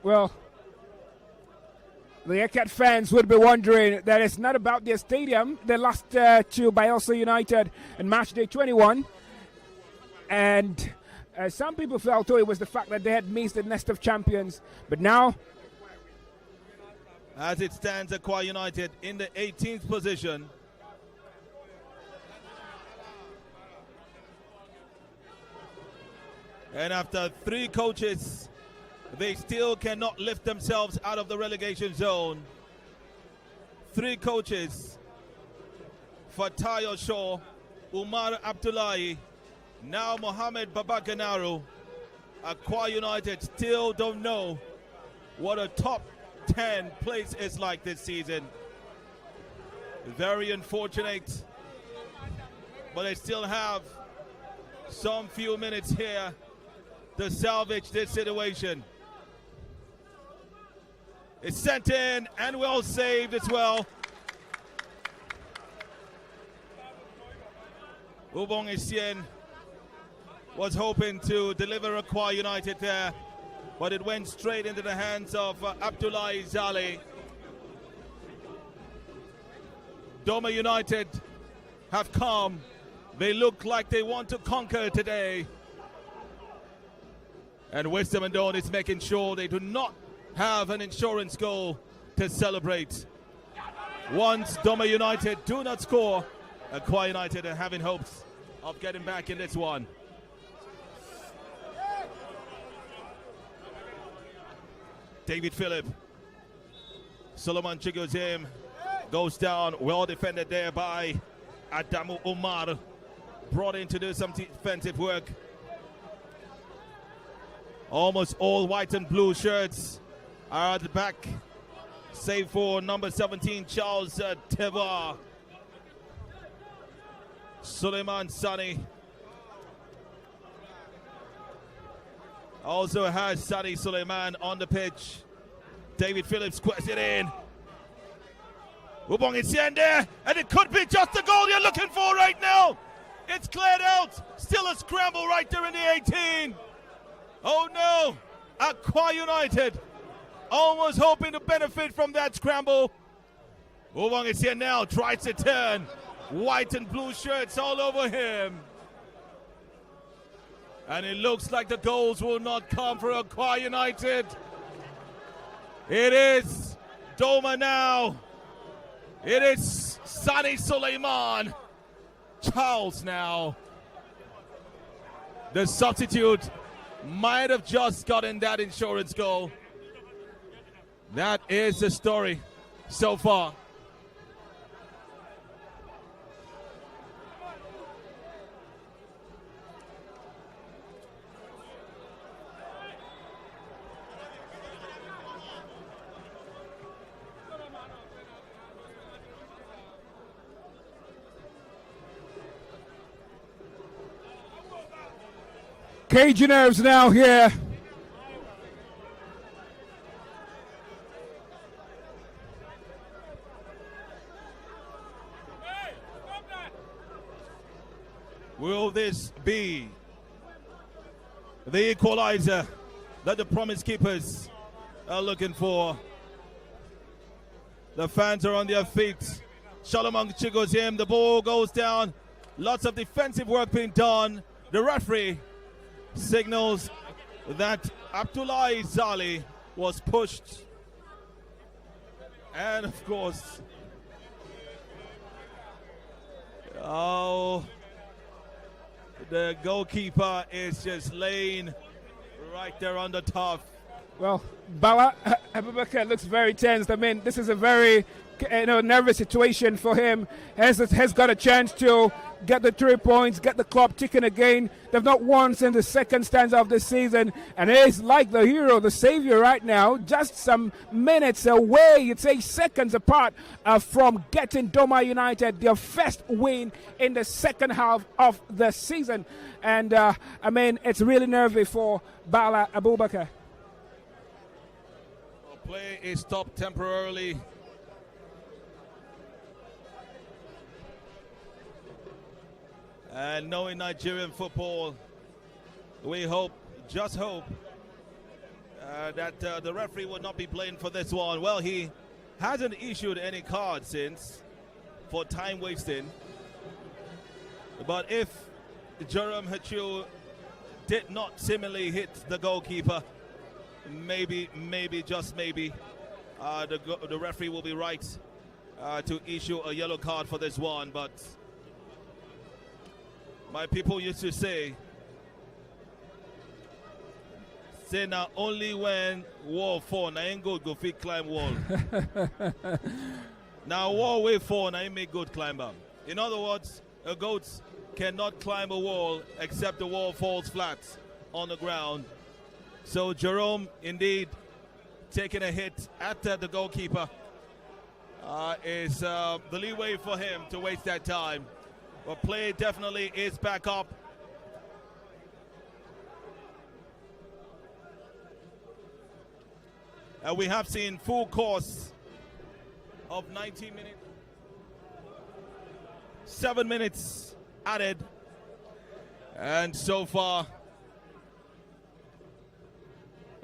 Well, the Eket fans would be wondering that it's not about their stadium. They lost to Bielsa United in match day 21. And some people felt it was the fact that they had missed the nest of champions. But now, as it stands, Akwa United in the 18th position. And after 3 coaches, they still cannot lift themselves out of the relegation zone. 3 coaches, Fatayo Shaw, Umar Abdullahi, now Mohamed Babaganaru. Akwa United still don't know what a top 10 place is like this season. Very unfortunate, but they still have some few minutes here to salvage this situation. It's sent in and well saved as well. Ubong Isien was hoping to deliver Akwa United there, but it went straight into the hands of Abdullahi Zali. Doma United have come. They look like they want to conquer today. And Wisdom and Dawn is making sure they do not have an insurance goal to celebrate. Once Doma United do not score, Akwa United are having hopes of getting back in this one. David Phillip. Solomon Chigozim goes down, well defended there by Adamu Umar. Brought in to do some defensive work. Almost all white and blue shirts are at the back, save for number 17, Charles Teva. Suleiman Sani also has Sani Suleiman on the pitch. David Phillips squares it in. Wubong is in there, and it could be just the goal you're looking for right now. It's cleared out. Still a scramble right there in the 18. Oh no, Akwa United almost hoping to benefit from that scramble. Wubong is here now, tries to turn. White and blue shirts all over him. And it looks like the goals will not come for Akwa United. It is Doma now. It is Sani Suleiman. Charles now. The substitute might have just gotten that insurance goal. That is the story so far. Cage nerves now here. Will this be the equalizer that the promise keepers are looking for? The fans are on their feet. Shalomang Chigozim, the ball goes down. Lots of defensive work being done. The referee signals that Abdullahi Zali was pushed. And of course, the goalkeeper is just laying right there on the top. Well, Bala Abubakar looks very tense. I mean, this is a very nervous situation for him. Has got a chance to get the 3 points, get the club ticking again. They've not won since the second stanza of the season, and it is like the hero, the savior right now, just some minutes away, you'd say seconds apart from getting Doma United their first win in the second half of the season. And I mean, it's really nervy for Bala Abubakar. Play is stopped temporarily. And knowing Nigerian football, we just hope that the referee will not be blamed for this one. Well, he hasn't issued any cards since for time wasting. But if Jerome Hachu did not seemingly hit the goalkeeper, maybe, just maybe, the referee will be right to issue a yellow card for this one. But my people used to say now only when wall fall, now ain't good go fit climb wall. Now wall way fall, now ain't make good climb up. In other words, a goat cannot climb a wall except the wall falls flat on the ground. So Jerome indeed taking a hit at the goalkeeper is the leeway for him to waste that time. But play definitely is back up. And we have seen full course of 90 minutes. 7 minutes added. And so far,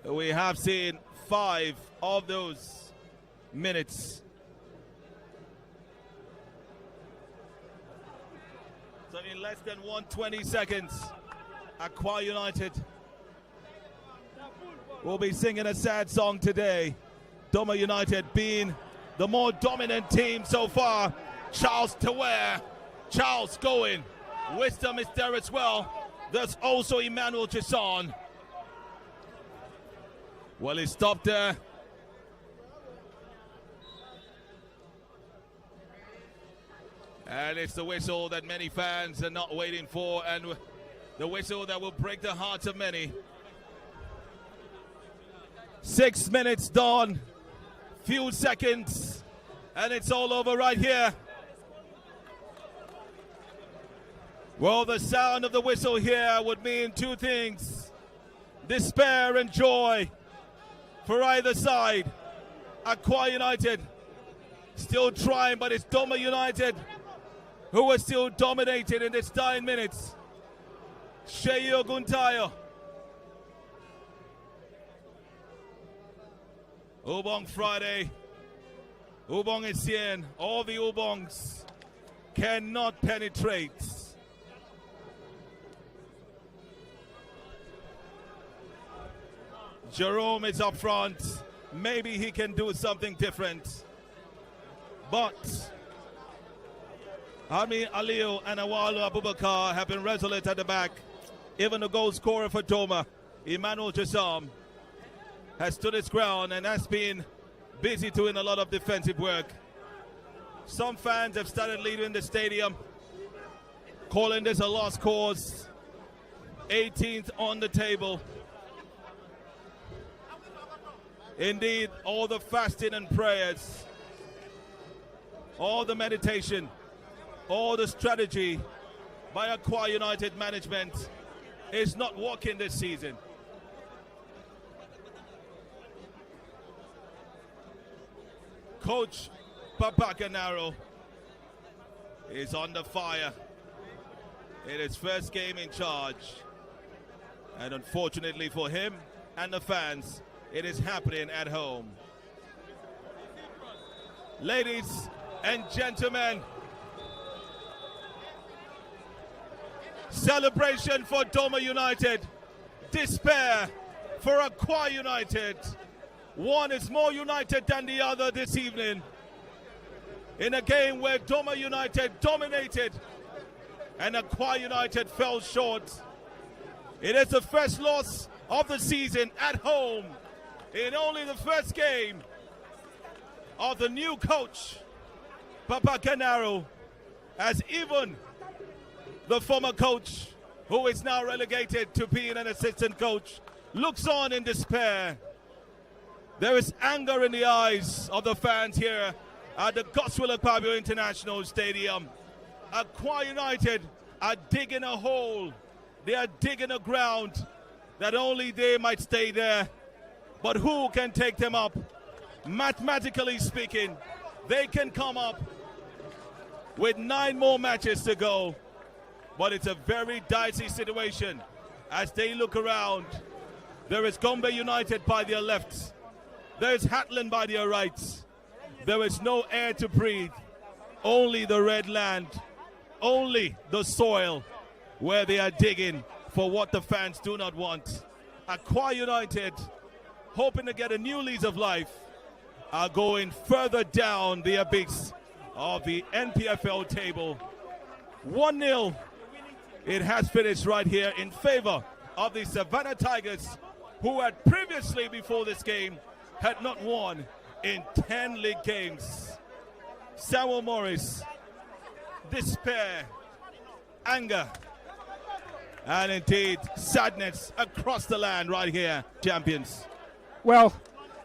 we have seen 5 of those minutes. So in less than 120 seconds, Akwa United will be singing a sad song today. Doma United being the more dominant team so far. Charles Taware, Charles going. Wisdom is there as well. There's also Emmanuel Chison. Well, he stopped there. And it's the whistle that many fans are not waiting for, and the whistle that will break the hearts of many. 6 minutes done, few seconds, and it's all over right here. Well, the sound of the whistle here would mean 2 things: despair and joy for either side. Akwa United still trying, but it's Doma United who are still dominated in this 9 minutes. Sheyo Guntayo. Ubong Friday. Ubong Essien. All the Ubongs cannot penetrate. Jerome is up front. Maybe he can do something different. But Hami Aliu and Awalu Abubakar have been resolute at the back. Even the goal scorer for Doma, Emmanuel Chison, has stood his ground and has been busy doing a lot of defensive work. Some fans have started leaving the stadium, calling this a lost cause. 18th on the table. Indeed, all the fasting and prayers, all the meditation, all the strategy by Akwa United management is not working this season. Coach Papakanaro is under fire in his first game in charge. And unfortunately for him and the fans, it is happening at home. Ladies and gentlemen, celebration for Doma United, despair for Akwa United. One is more united than the other this evening in a game where Doma United dominated and Akwa United fell short. It is the first loss of the season at home in only the first game of the new coach, Papakanaro, as even the former coach, who is now relegated to being an assistant coach, looks on in despair. There is anger in the eyes of the fans here at the Godswill Akpabio International Stadium. Akwa United are digging a hole. They are digging a ground that only they might stay there. But who can take them up? Mathematically speaking, they can come up with 9 more matches to go. But it's a very dicey situation as they look around. There is Gombe United by their left. There is Hatland by their right. There is no air to breathe. Only the red land. Only the soil where they are digging for what the fans do not want. Akwa United, hoping to get a new lease of life, are going further down the abyss of the NPFL table. 1-0. It has finished right here in favor of the Savannah Tigers, who had previously, before this game, had not won in 10 league games. Samuel Morris, despair, anger, and indeed sadness across the land right here, champions. Well,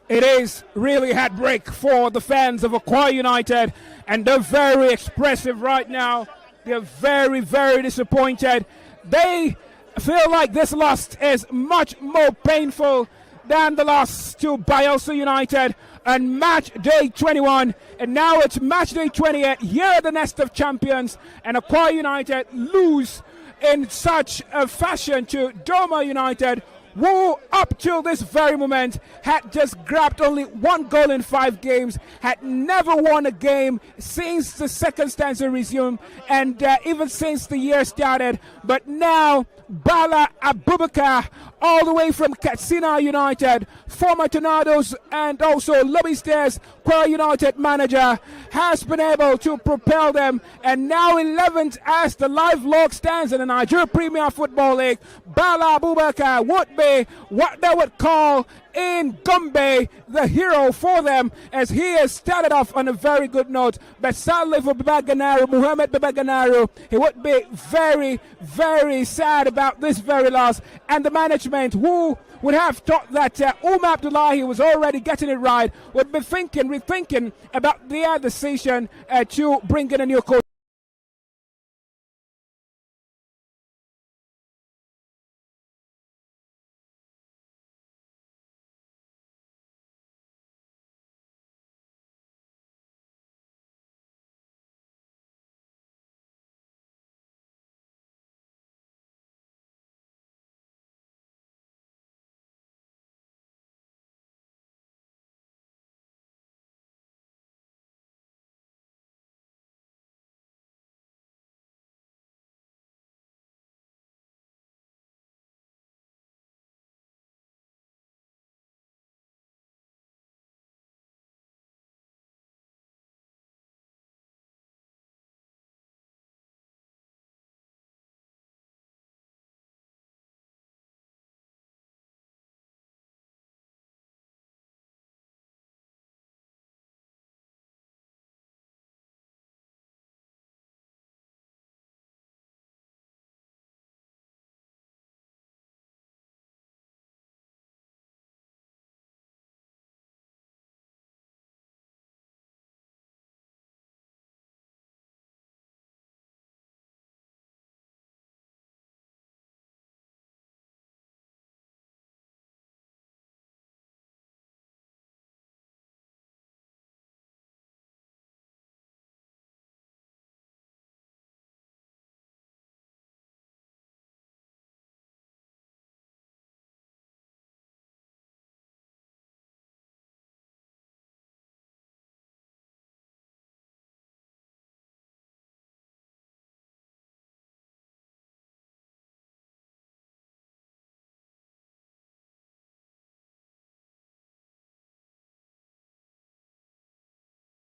it is really heartbreak for the fans of Akwa United, and they're very expressive right now. They're very, very disappointed. They feel like this loss is much more painful than the loss to Bielsa United on match day 21. And now it's match day 28. Here are the nest of champions. And Akwa United lose in such a fashion to Doma United, who up till this very moment had just grabbed only 1 goal in 5 games, had never won a game since the second stanza resumed, and even since the year started. But now Bala Abubakar, all the way from Katsina United, former Tornadoes and also Lobby Stairs Kwara United manager, has been able to propel them, and now 11th as the live log stands in the Nigeria Premier Football League. Bala Abubakar would be what they would call in Gombe the hero for them, as he has started off on a very good note. But sadly for Muhammad Babaganaru, he would be very, very sad about this very loss, and the management, who would have thought that Umar Abdullahi was already getting it right, would be rethinking about their decision to bring in a new coach.